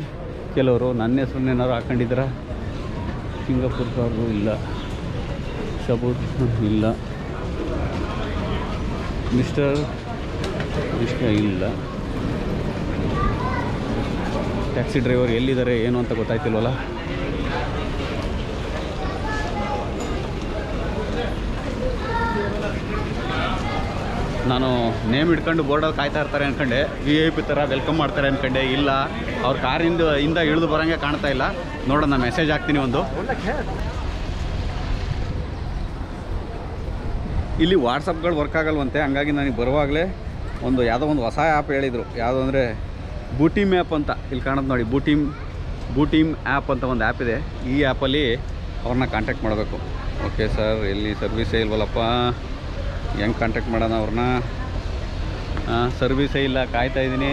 ಕೆಲವರು ನನ್ನ ಹೆಸ್ರನ್ನೇನಾದ್ರು ಹಾಕೊಂಡಿದ್ದೀರ? ಸಿಂಗಾಪುರ್ ಸಾರು ಇಲ್ಲ, ಶಬೂತ್ ಇಲ್ಲ, ಮಿಸ್ಟರ್ ಇಲ್ಲ. ಟ್ಯಾಕ್ಸಿ ಡ್ರೈವರ್ ಎಲ್ಲಿದ್ದಾರೆ ಏನು ಅಂತ ಗೊತ್ತಾಯ್ತಿಲ್ವಲ್ಲ. ನಾನು ನೇಮ್ ಇಟ್ಕೊಂಡು ಬೋರ್ಡಲ್ಲಿ ಕಾಯ್ತಾ ಇರ್ತಾರೆ ಅಂದ್ಕೊಂಡೆ, VIP ಥರ ವೆಲ್ಕಮ್ ಮಾಡ್ತಾರೆ ಅಂದ್ಕೊಂಡೆ. ಇಲ್ಲ, ಅವ್ರ ಕಾರಿಂದ ಇಳಿದು ಬರೋಂಗೆ ಕಾಣ್ತಾ ಇಲ್ಲ. ನೋಡೋಣ, ಮೆಸೇಜ್ ಹಾಕ್ತೀನಿ ಒಂದು. ಇಲ್ಲಿ ವಾಟ್ಸಪ್ಗಳು ವರ್ಕ್ ಆಗಲ್ವಂತೆ. ಹಂಗಾಗಿ ನನಗೆ ಬರುವಾಗಲೇ ಯಾವುದೋ ಒಂದು ಹೊಸ ಆ್ಯಪ್ ಹೇಳಿದರು. ಯಾವುದು ಅಂದರೆ ಬೂಟೀಮ್ ಆ್ಯಪ್ ಅಂತ. ಇಲ್ಲಿ ಕಾಣೋದು ನೋಡಿ, ಬೂಟೀಮ್ ಆ್ಯಪ್ ಅಂತ ಒಂದು ಆ್ಯಪ್ ಇದೆ. ಈ ಆ್ಯಪಲ್ಲಿ ಅವ್ರನ್ನ ಕಾಂಟ್ಯಾಕ್ಟ್ ಮಾಡಬೇಕು. ಓಕೆ ಸರ್, ಎಲ್ಲಿ ಸರ್ವಿಸೇ ಇಲ್ವಲ್ಲಪ್ಪ, ಹೆಂಗೆ ಕಾಂಟ್ಯಾಕ್ಟ್ ಮಾಡೋಣ ಅವ್ರನ್ನ? ಸರ್ವಿಸೇ ಇಲ್ಲ, ಕಾಯ್ತಾ ಇದ್ದೀನಿ.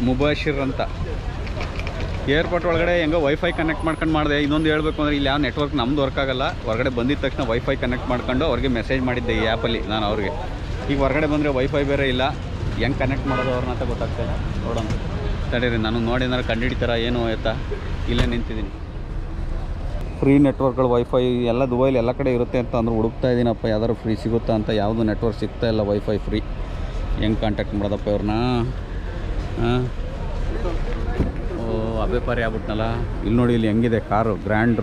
ಮುಬಾಶಿರ್ ಅಂತ. ಏರ್ಪೋರ್ಟ್ ಒಳಗಡೆ ಹೆಂಗೋ ವೈಫೈ ಕನೆಕ್ಟ್ ಮಾಡ್ಕೊಂಡು ಮಾಡಿದೆ. ಇನ್ನೊಂದು ಹೇಳಬೇಕು ಅಂದರೆ ಇಲ್ಲಿ ಯಾವ ನೆಟ್ವರ್ಕ್ ನಮ್ಮದು ವರ್ಕ್ ಆಗೋಲ್ಲ. ಹೊರಗಡೆ ಬಂದಿದ್ದ ತಕ್ಷಣ ವೈಫೈ ಕನೆಕ್ಟ್ ಮಾಡ್ಕೊಂಡು ಅವ್ರಿಗೆ ಮೆಸೇಜ್ ಮಾಡಿದ್ದೆ ಈ ಆ್ಯಪಲ್ಲಿ ನಾನು ಅವ್ರಿಗೆ. ಈಗ ಹೊರಗಡೆ ಬಂದರೆ ವೈಫೈ ಬೇರೆ ಇಲ್ಲ, ಹೆಂಗೆ ಕನೆಕ್ಟ್ ಮಾಡೋದು ಅವ್ರನ್ನ ಅಂತ ಗೊತ್ತಾಗ್ತಾಯಿಲ್ಲ. ನೋಡೋಣ ತಡೀರಿ, ನಾನು ನೋಡಿ ಏನಾರು ಕಂಡುಹಿಡಿತಾರ ಏನು ಆಯ್ತಾ. ಇಲ್ಲೇ ನಿಂತಿದ್ದೀನಿ. ಫ್ರೀ ನೆಟ್ವರ್ಕ್ಗಳು ವೈಫೈ ಎಲ್ಲ ದುಬೈಲಿ ಎಲ್ಲ ಕಡೆ ಇರುತ್ತೆ ಅಂತ ಅಂದ್ರೆ ಹುಡುಕ್ತಾ ಇದ್ದೀನಪ್ಪ, ಯಾವ್ದಾದ್ರು ಫ್ರೀ ಸಿಗುತ್ತಾ ಅಂತ. ಯಾವುದು ನೆಟ್ವರ್ಕ್ ಸಿಗ್ತಾ ಇಲ್ಲ ವೈಫೈ ಫ್ರೀ. ಹೆಂಗೆ ಕಾಂಟ್ಯಾಕ್ಟ್ ಮಾಡೋದಪ್ಪ ಇವ್ರನ್ನ? ಅಬೇಪಾರಿ ಆಗ್ಬಿಟ್ನಲ್ಲ. ಇಲ್ಲಿ ನೋಡಿ, ಇಲ್ಲಿ ಹೆಂಗಿದೆ ಕಾರು, ಗ್ರ್ಯಾಂಡ್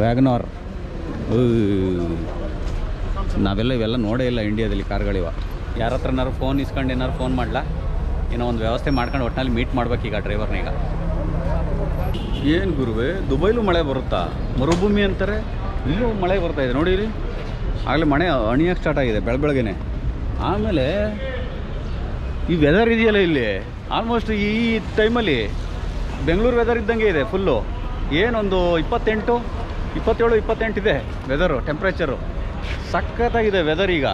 ವ್ಯಾಗನಾರ್. ಇವೆಲ್ಲ ನೋಡೇ ಇಲ್ಲ ಇಂಡಿಯಾದಲ್ಲಿ ಕಾರ್ಗಳಿವ. ಯಾರ ಹತ್ರನಾರು ಫೋನ್ ಇಸ್ಕೊಂಡು ಏನಾರು ಫೋನ್ ಮಾಡಲಾ, ಏನೋ ಒಂದು ವ್ಯವಸ್ಥೆ ಮಾಡ್ಕೊಂಡು ಒಟ್ಟಿನಲ್ಲಿ ಮೀಟ್ ಮಾಡ್ಬೇಕೀಗ ಡ್ರೈವರ್ನೀಗ. ಏನು ಗುರುವೆ, ದುಬೈಲೂ ಮಳೆ ಬರುತ್ತಾ? ಮರುಭೂಮಿ ಅಂತಾರೆ, ಇಲ್ಲೂ ಮಳೆ ಬರ್ತಾಯಿದೆ ನೋಡಿ. ಇಲ್ಲಿ ಆಗಲೇ ಮಳೆ ಅಣಿಯೋಕ್ಕೆ ಸ್ಟಾರ್ಟ್ ಆಗಿದೆ ಬೆಳಗ್ಗೆನೆ. ಆಮೇಲೆ ಈ ವೆದರ್ ಇದೆಯಲ್ಲ ಇಲ್ಲಿ, ಆಲ್ಮೋಸ್ಟ್ ಈ ಟೈಮಲ್ಲಿ ಬೆಂಗಳೂರು ವೆದರ್ ಇದ್ದಂಗೆ ಇದೆ ಫುಲ್ಲು. ಏನೊಂದು 27, 28 ಇದೆ ವೆದರು, ಟೆಂಪ್ರೇಚರು ಸಖತ್ತಾಗಿದೆ ವೆದರ್. ಈಗ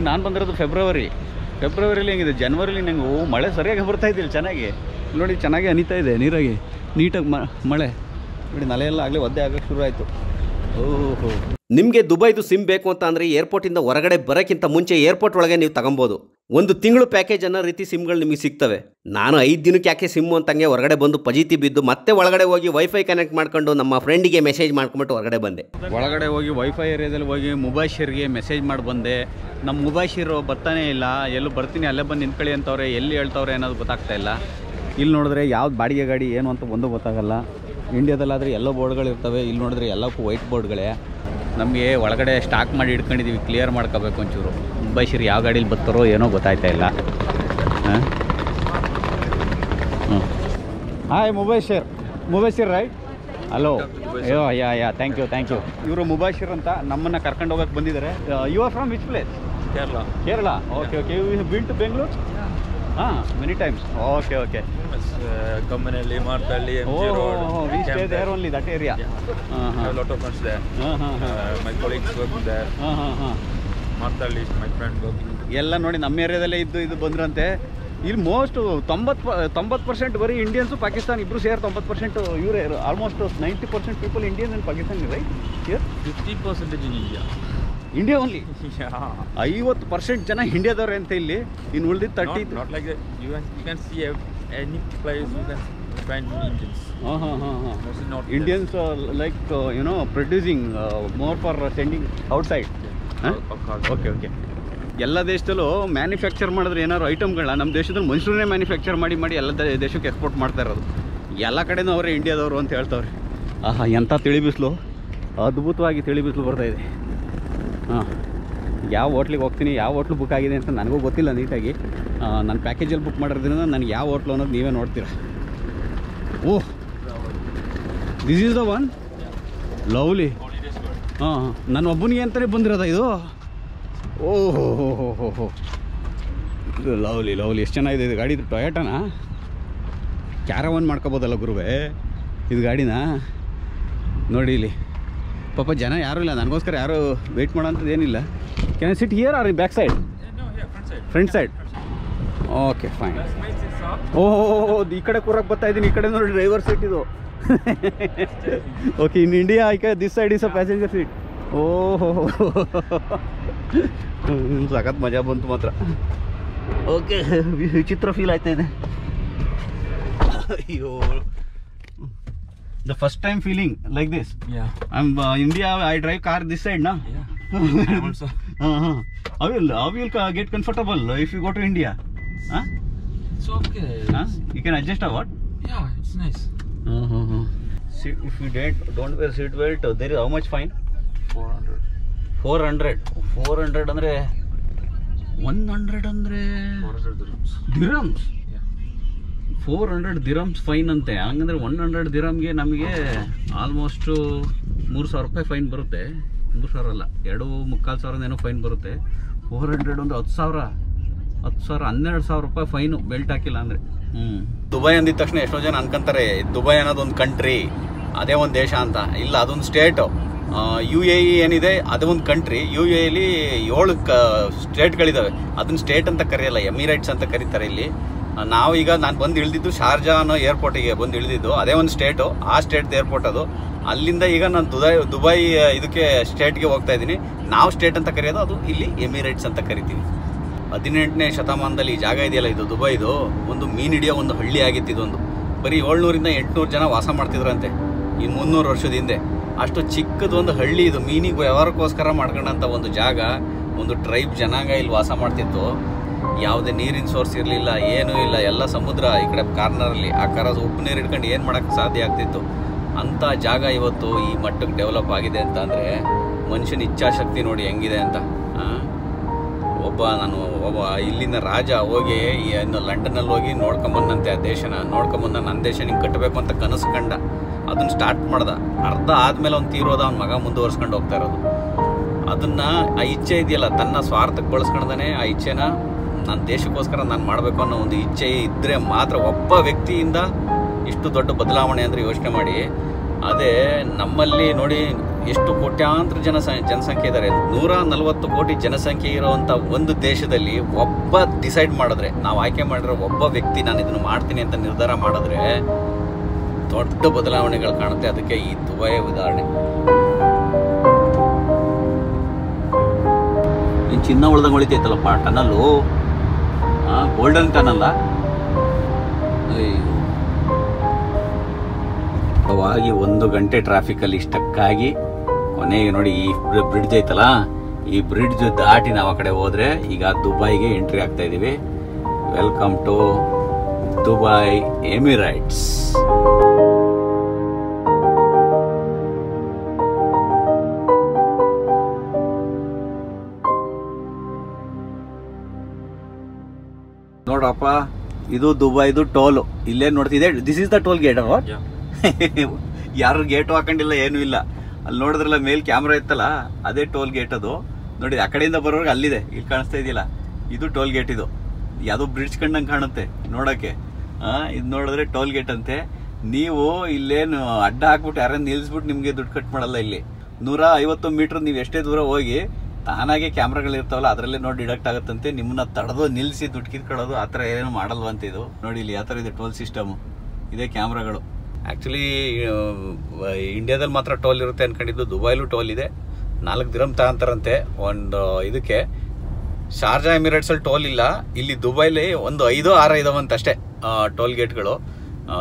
ನಾನು ಬಂದಿರೋದು ಫೆಬ್ರವರಿಲಿ ಹೆಂಗಿದೆ, ಜನವರಿಲಿ ನಂಗೆ ಮಳೆ ಸರಿಯಾಗಿ ಬರ್ತಾ ಇದ್ದಿಲ್ಲ ಚೆನ್ನಾಗಿ. ನೋಡಿ ಚೆನ್ನಾಗಿ ಹನಿತಾ ಇದೆ ನೀರಾಗಿ, ನೀಟಾಗಿ ಮಳೆ ನೋಡಿ, ನಲೆಯೆಲ್ಲ ಆಗಲೇ ಒದ್ದೆ ಆಗೋಕ್ಕೆ ಶುರು ಆಯಿತು. ಓಹೋ, ನಿಮಗೆ ದುಬೈದು ಸಿಮ್ ಬೇಕು ಅಂತ ಅಂದರೆ ಏರ್ಪೋರ್ಟಿಂದ ಹೊರಗಡೆ ಬರೋಕ್ಕಿಂತ ಮುಂಚೆ ಏರ್ಪೋರ್ಟ್ ಒಳಗೆ ನೀವು ತಗೊಬೋದು. 1 ತಿಂಗಳು ಪ್ಯಾಕೇಜ್ ಅನ್ನೋ ರೀತಿ ಸಿಮ್ಗಳು ನಿಮಗೆ ಸಿಗ್ತವೆ. ನಾನು 5 ದಿನಕ್ಕೆ ಯಾಕೆ ಸಿಮ್ಮು ಅಂತಂಗೆ ಹೊರಗಡೆ ಬಂದು ಪಜೀತಿ ಬಿದ್ದು ಮತ್ತೆ ಒಳಗಡೆ ಹೋಗಿ ವೈಫೈ ಕನೆಕ್ಟ್ ಮಾಡ್ಕೊಂಡು ನಮ್ಮ ಫ್ರೆಂಡಿಗೆ ಮೆಸೇಜ್ ಮಾಡ್ಕೊಂಬಿಟ್ಟು ಹೊರಗಡೆ ಬಂದೆ. ಒಳಗಡೆ ಹೋಗಿ ವೈಫೈ ಏರಿಯಾದಲ್ಲಿ ಹೋಗಿ ಮುಬಾಶಿರ್ಗೆ ಮೆಸೇಜ್ ಮಾಡಿ ಬಂದೆ. ನಮ್ಮ ಮುಬಾಶಿರು ಬರ್ತಾನೇ ಇಲ್ಲ, ಎಲ್ಲೂ ಬರ್ತೀನಿ ಅಲ್ಲೇ ಬಂದು ನಿಂತ್ಕೊಳ್ಳಿ ಅಂತವ್ರೆ, ಎಲ್ಲಿ ಹೇಳ್ತವ್ರೆ ಅನ್ನೋದು ಗೊತ್ತಾಗ್ತಾ ಇಲ್ಲ. ಇಲ್ಲಿ ನೋಡಿದ್ರೆ ಯಾವ್ದು ಬಾಡಿಗೆ ಗಾಡಿ ಏನು ಅಂತ ಒಂದು ಗೊತ್ತಾಗಲ್ಲ. ಇಂಡಿಯಾದಲ್ಲಾದರೆ ಎಲ್ಲೋ ಬೋರ್ಡ್ಗಳಿರ್ತವೆ, ಇಲ್ಲಿ ನೋಡಿದ್ರೆ ಎಲ್ಲಕ್ಕೂ ವೈಟ್ ಬೋರ್ಡ್ಗಳೇ. ನಮಗೆ ಒಳಗಡೆ ಸ್ಟಾಕ್ ಮಾಡಿ ಇಟ್ಕೊಂಡಿದ್ದೀವಿ, ಕ್ಲಿಯರ್ ಮಾಡ್ಕೋಬೇಕು ಒಂಚೂರು. ಮುಬಾಶಿರ್ ಯಾವ ಗಾಡೀಲಿ ಬರ್ತಾರೋ ಏನೋ ಗೊತ್ತಾಯ್ತಾ ಇಲ್ಲ. Hi ಮುಬಾಶಿರ್ right? ಹಲೋ, ಅಯ್ಯೋ ಯಾ ಥ್ಯಾಂಕ್ ಯು. ಇವರು ಮುಬಾಶಿರ್ ಅಂತ ನಮ್ಮನ್ನು ಕರ್ಕೊಂಡು ಹೋಗಕ್ಕೆ ಬಂದಿದ್ದಾರೆ. You are from which place? Kerala. Okay. You been to Bengaluru? Many times. Okay. Commonly, Marpelli, we stay there only, that area. I have a lot of friends there. My colleagues working there. Marpelli is my friend working. ಎಲ್ಲ ನೋಡಿ ನಮ್ಮ ಏರಿಯಾದಲ್ಲೇ ಇದು ಬಂದ್ರಂತೆ. ಇಲ್ಲಿ most 90% ಬರೀ Indians, Pakistan ಇಬ್ಬರು ಸೇರಿ 90% ಇವರೇ. Almost 90% people Indian and Pakistan, right? 50% in India. India only? 50% ಜನ ಇಂಡಿಯಾದವ್ರೆ ಅಂತ ಇಲ್ಲಿ. ಇನ್ನು ಉಳಿದಿದ್ದು 30. Not like that. You can see any place you can find Indians. Indians like producing more for sending outside. Okay. ಎಲ್ಲ ದೇಶದಲ್ಲೂ ಮ್ಯಾನುಫ್ಯಾಕ್ಚರ್ ಮಾಡಿದ್ರೆ ಏನಾದ್ರು ಐಟಮ್ಗಳನ್ನ ನಮ್ಮ ದೇಶದಲ್ಲಿ ಮನುಷ್ಯರನ್ನೇ ಮ್ಯಾನುಫ್ಯಾಕ್ಚರ್ ಮಾಡಿ ಎಲ್ಲ ದೇಶಕ್ಕೆ ಎಕ್ಸ್ಪೋರ್ಟ್ ಮಾಡ್ತಾ ಇರೋದು. ಎಲ್ಲ ಕಡೆನೂ ಅವರೇ ಇಂಡಿಯಾದವರು ಅಂತ ಹೇಳ್ತವ್ರೆ. ಎಂಥ ತಿಳಿ ಬಿಸಿಲು, ಅದ್ಭುತವಾಗಿ ತಿಳಿ ಬಿಸಿಲು ಬರ್ತಾಯಿದೆ. ಯಾವ ಹೋಟ್ಲಿಗೆ ಹೋಗ್ತೀನಿ, ಯಾವ ಹೋಟ್ಲು ಬುಕ್ ಆಗಿದೆ ಅಂತ ನನಗೂ ಗೊತ್ತಿಲ್ಲ ನೀಟಾಗಿ. ನಾನು ಪ್ಯಾಕೇಜಲ್ಲಿ ಬುಕ್ ಮಾಡಿರೋದ್ರಿಂದ ನನಗೆ ಯಾವ ಹೋಟ್ಲು ಅನ್ನೋದು ನೀವೇ ನೋಡ್ತೀರಾ. Oh, this is the one. Lovely. ನನ್ನ ಒಬ್ಬನಿಗೆ ಅಂತಲೇ ಬಂದಿರೋದ ಇದು? ಓಹೋ, ಇದು ಲವ್ಲಿ. ಎಷ್ಟು ಚೆನ್ನಾಗಿದೆ ಇದು ಗಾಡಿ. ಇದು ಟೊಯೋಟಾನಾ? ಕ್ಯಾರವನ್ ಮಾಡ್ಕೋಬೋದಲ್ಲ ಗುರುವೇ ಇದು ಗಾಡಿನ. ನೋಡಿ ಇಲ್ಲಿ ಪಾಪ ಜನ ಯಾರೂ ಇಲ್ಲ, ನನಗೋಸ್ಕರ ಯಾರು ವೆಯ್ಟ್ ಮಾಡೋಂಥದ್ದು ಏನಿಲ್ಲ. Can I sit here or back side? Front side. Okay, fine. ಓಹೋ, ಈ ಕಡೆ ಕೂರಕ್ಕೆ ಬರ್ತಾಯಿದ್ದೀನಿ. ಈ ಕಡೆ ನೋಡಿ ಡ್ರೈವರ್ ಸೀಟ್ ಇದು. Okay, in India this side is a passenger seat. ಓಹೋ, ಸಖತ್ ಮಜಾ ಬಂತು ಮಾತ್ರ. ಓಕೆ, ವಿಚಿತ್ರ ಫೀಲ್ ಆಯ್ತಾ ಇದೆ. ಅಯ್ಯೋ, the first time feeling like this. Yeah. I'm India. I drive car this side, na? Yeah. I'm also. How will get comfortable if you go to India? It's okay. You can adjust or what? Yeah, it's nice. If you don't wear seat belt, there is how much fine? 400 ಅಂದ್ರೆ 100 ಅಂದ್ರೆ 400 dirhams. 400 dirhams fine ಅಂತೆ. ಹಂಗಂದ್ರೆ 100 ದಿರಮ್ಗೆ ನಮಗೆ almost 3,000 ರೂಪಾಯಿ fine ಬರುತ್ತೆ. 3,000 ಅಲ್ಲ, 2,500 ಏನೋ fine ಬರುತ್ತೆ. 400 ಅಂದ್ರೆ 10,000, 12,000 ರೂಪಾಯಿ ಫೈನು ಬೆಲ್ಟ್ ಹಾಕಿಲ್ಲ ಅಂದರೆ. ದುಬೈ ಅಂದಿದ ತಕ್ಷಣ ಎಷ್ಟೋ ಜನ ಅನ್ಕೊಂತಾರೆ ದುಬೈ ಅನ್ನೋದೊಂದು ಕಂಟ್ರಿ, ಅದೇ ಒಂದು ದೇಶ ಅಂತ. ಇಲ್ಲ, ಅದೊಂದು ಸ್ಟೇಟು. UAE ಏನಿದೆ ಅದೊಂದು ಕಂಟ್ರಿ. UAEಲಿ 7 ಸ್ಟೇಟ್ಗಳಿದ್ದಾವೆ. ಅದನ್ನ ಸ್ಟೇಟ್ ಅಂತ ಕರೆಯಲ್ಲ, ಎಮಿರೇಟ್ಸ್ ಅಂತ ಕರೀತಾರೆ ಇಲ್ಲಿ. ನಾನು ಬಂದು ಇಳಿದಿದ್ದು ಶಾರ್ಜಾ ಅನ್ನೋ ಏರ್ಪೋರ್ಟಿಗೆ ಬಂದು ಇಳಿದಿದ್ದು. ಅದೇ ಒಂದು ಸ್ಟೇಟು, ಆ ಸ್ಟೇಟ್ದು ಏರ್ಪೋರ್ಟ್ ಅದು. ಅಲ್ಲಿಂದ ಈಗ ನಾನು ದುಬೈ ಇದಕ್ಕೆ ಸ್ಟೇಟ್ಗೆ ಹೋಗ್ತಾ ಇದ್ದೀನಿ. ನಾವು ಸ್ಟೇಟ್ ಅಂತ ಕರೆಯೋದು, ಅದು ಇಲ್ಲಿ ಎಮಿರೇಟ್ಸ್ ಅಂತ ಕರಿತೀವಿ. 18ನೇ ಶತಮಾನದಲ್ಲಿ ಈ ಜಾಗ ಇದೆಯಲ್ಲ, ಇದು ದುಬೈದು ಒಂದು ಮೀನು ಹಿಡಿಯೋ ಒಂದು ಹಳ್ಳಿ ಆಗಿತ್ತು. ಇದೊಂದು ಬರೀ 700ರಿಂದ 800 ಜನ ವಾಸ ಮಾಡ್ತಿದ್ರಂತೆ ಈ 300 ವರ್ಷದ ಹಿಂದೆ. ಅಷ್ಟು ಚಿಕ್ಕದೊಂದು ಹಳ್ಳಿ ಇದು. ಮೀನಿಗೆ ವ್ಯವಹಾರಕ್ಕೋಸ್ಕರ ಮಾಡ್ಕೊಂಡಂಥ ಒಂದು ಜಾಗ, ಒಂದು ಟ್ರೈಬ್ ಜನಾಂಗ ಇಲ್ಲಿ ವಾಸ ಮಾಡ್ತಿತ್ತು. ಯಾವುದೇ ನೀರಿನ ಸೋರ್ಸ್ ಇರಲಿಲ್ಲ, ಏನೂ ಇಲ್ಲ, ಎಲ್ಲ ಸಮುದ್ರ ಈ ಕಡೆ ಕಾರ್ನರಲ್ಲಿ. ಆ ಕರ ಉಪ್ಪು ನೀರು ಹಿಡ್ಕೊಂಡು ಏನು ಮಾಡೋಕ್ಕೆ ಸಾಧ್ಯ ಆಗ್ತಿತ್ತು. ಅಂಥ ಜಾಗ ಇವತ್ತು ಈ ಮಟ್ಟಕ್ಕೆ ಡೆವಲಪ್ ಆಗಿದೆ ಅಂತ ಅಂದರೆ ಮನುಷ್ಯನ ಇಚ್ಛಾಶಕ್ತಿ ನೋಡಿ ಹೆಂಗಿದೆ ಅಂತ. ಒಬ್ಬ ಇಲ್ಲಿನ ರಾಜ ಹೋಗಿ ಇನ್ನು ಲಂಡನ್ನಲ್ಲಿ ಹೋಗಿ ನೋಡ್ಕೊಂಬಂದಂತೆ ಆ ದೇಶನ. ನೋಡ್ಕೊಂಬಂದ ನನ್ನ ದೇಶ ನಿಂಗೆ ಕಟ್ಟಬೇಕು ಅಂತ ಕನಸು ಕಂಡ. ಅದನ್ನು ಸ್ಟಾರ್ಟ್ ಮಾಡ್ದ. ಅರ್ಧ ಆದಮೇಲೆ ಅವ್ನು ತೀರೋದ, ಅವ್ನ ಮಗ ಮುಂದುವರ್ಸ್ಕೊಂಡು ಹೋಗ್ತಾ ಇರೋದು. ಅದನ್ನು ಆ ಇಚ್ಛೆ ಇದೆಯಲ್ಲ, ತನ್ನ ಸ್ವಾರ್ಥಕ್ಕೆ ಬಳಸ್ಕೊಂಡೇ ಆ ಇಚ್ಛೆನ ನನ್ನ ದೇಶಕ್ಕೋಸ್ಕರ ನಾನು ಮಾಡಬೇಕು ಅನ್ನೋ ಒಂದು ಇಚ್ಛೆ ಇದ್ದರೆ ಮಾತ್ರ ಒಬ್ಬ ವ್ಯಕ್ತಿಯಿಂದ ಇಷ್ಟು ದೊಡ್ಡ ಬದಲಾವಣೆ ಅಂದರೆ ಯೋಚನೆ ಮಾಡಿ. ಅದೇ ನಮ್ಮಲ್ಲಿ ನೋಡಿ ಎಷ್ಟು ಕೋಟ್ಯಾಂತರ ಜನಸಂಖ್ಯೆ ಇದ್ದಾರೆ. 140 ಕೋಟಿ ಜನಸಂಖ್ಯೆ ಇರುವಂಥ ಒಂದು ದೇಶದಲ್ಲಿ ಒಬ್ಬ ಡಿಸೈಡ್ ಮಾಡಿದ್ರೆ, ನಾವು ಆಯ್ಕೆ ಮಾಡಿರೋ ಒಬ್ಬ ವ್ಯಕ್ತಿ ನಾನು ಇದನ್ನು ಮಾಡ್ತೀನಿ ಅಂತ ನಿರ್ಧಾರ ಮಾಡಿದ್ರೆ ದೊಡ್ಡ ಬದಲಾವಣೆಗಳು ಕಾಣುತ್ತೆ. ಅದಕ್ಕೆ ಈ ದುಬೈ ಉದಾಹರಣೆ. ಇನ್ನು ಚಿನ್ನ ಉಳ್ದಂಗೆ ಉಳಿತೈತಲ್ಲಪ್ಪ ಟನಲ್ಲು, ಗೋಲ್ಡನ್ ಟನಲ್ಲ. ಅವಾಗಿ 1 ಗಂಟೆ ಟ್ರಾಫಿಕಲ್ಲಿ ಸ್ಟಕ್ಕಾಗಿ ಕೊನೆಗೆ ನೋಡಿ ಈ ಬ್ರಿಡ್ಜ್ ಐತಲ್ಲ, ಈ ಬ್ರಿಡ್ಜ್ ದಾಟಿ ನಾವು ಆ ಕಡೆ ಹೋದ್ರೆ ಈಗ ದುಬೈಗೆ ಎಂಟ್ರಿ ಆಗ್ತಾ ಇದೀವಿ. Welcome to Dubai Emirates. ನೋಡ್ರಪ್ಪ, ಇದು ದುಬೈದು ಟೋಲು. ಇಲ್ಲೇ ನೋಡ್ತಿದೆ, this is the toll gate ಅಲ್ವಾ? ಯಾರು ಗೇಟು ಹಾಕೊಂಡಿಲ್ಲ, ಏನೂ ಇಲ್ಲ. ಅಲ್ಲಿ ನೋಡಿದ್ರಲ್ಲ ಮೇಲ್ ಕ್ಯಾಮ್ರಾ ಇತ್ತಲ್ಲ, ಅದೇ ಟೋಲ್ ಗೇಟ್ ಅದು. ನೋಡಿ ಆ ಕಡೆಯಿಂದ ಬರೋರ್ಗೆ ಅಲ್ಲಿದೆ, ಇಲ್ಲಿ ಕಾಣಿಸ್ತಾ ಇದೆಯಲ್ಲ, ಇದು ಟೋಲ್ ಗೇಟ್. ಇದು ಯಾವುದೋ ಬ್ರಿಡ್ಜ್ ಕಂಡಂಗೆ ಕಾಣುತ್ತೆ ನೋಡೋಕ್ಕೆ. ಇದು ನೋಡಿದ್ರೆ ಟೋಲ್ ಗೇಟ್ ಅಂತೆ. ನೀವು ಇಲ್ಲೇನು ಅಡ್ಡ ಹಾಕ್ಬಿಟ್ಟು ಯಾರನ್ನ ನಿಲ್ಲಿಸ್ಬಿಟ್ಟು ನಿಮಗೆ ದುಡ್ಡು ಕಟ್ ಮಾಡಲ್ಲ. ಇಲ್ಲಿ 150 ಮೀಟ್ರ್ ನೀವು ಎಷ್ಟೇ ದೂರ ಹೋಗಿ ತಾನಾಗೆ ಕ್ಯಾಮ್ರಾಗಳಿರ್ತಾವಲ್ಲ ಅದರಲ್ಲೇ ನೋಡಿ ಡಿಡಕ್ಟ್ ಆಗುತ್ತಂತೆ. ನಿಮ್ಮನ್ನ ತಡೆದು ನಿಲ್ಲಿಸಿ ದುಡ್ಡು ಕಿತ್ಕೊಳ್ಳೋದು ಆ ಥರ ಏನೂ ಮಾಡಲ್ವಂತ. ಇದು ನೋಡಿ ಇಲ್ಲಿ ಯಾವ ಥರ ಇದೆ ಟೋಲ್ ಸಿಸ್ಟಮು, ಇದೇ ಕ್ಯಾಮ್ರಾಗಳು. ಆ್ಯಕ್ಚುಲಿ ಇಂಡಿಯಾದಲ್ಲಿ ಮಾತ್ರ ಟೋಲ್ ಇರುತ್ತೆ ಅನ್ಕೊಂಡಿದ್ದು, ದುಬೈಲೂ ಟೋಲ್ ಇದೆ. 4 ದಿರಮ್ ತಗೊಂತಾರಂತೆ ಒಂದು ಇದಕ್ಕೆ. ಶಾರ್ಜಾ ಎಮಿರೇಟ್ಸಲ್ಲಿ ಟೋಲ್ ಇಲ್ಲ, ಇಲ್ಲಿ ದುಬೈಲಿ ಒಂದು 5-6 ಇದಾವಂತ ಅಷ್ಟೇ ಟೋಲ್ ಗೇಟ್ಗಳು.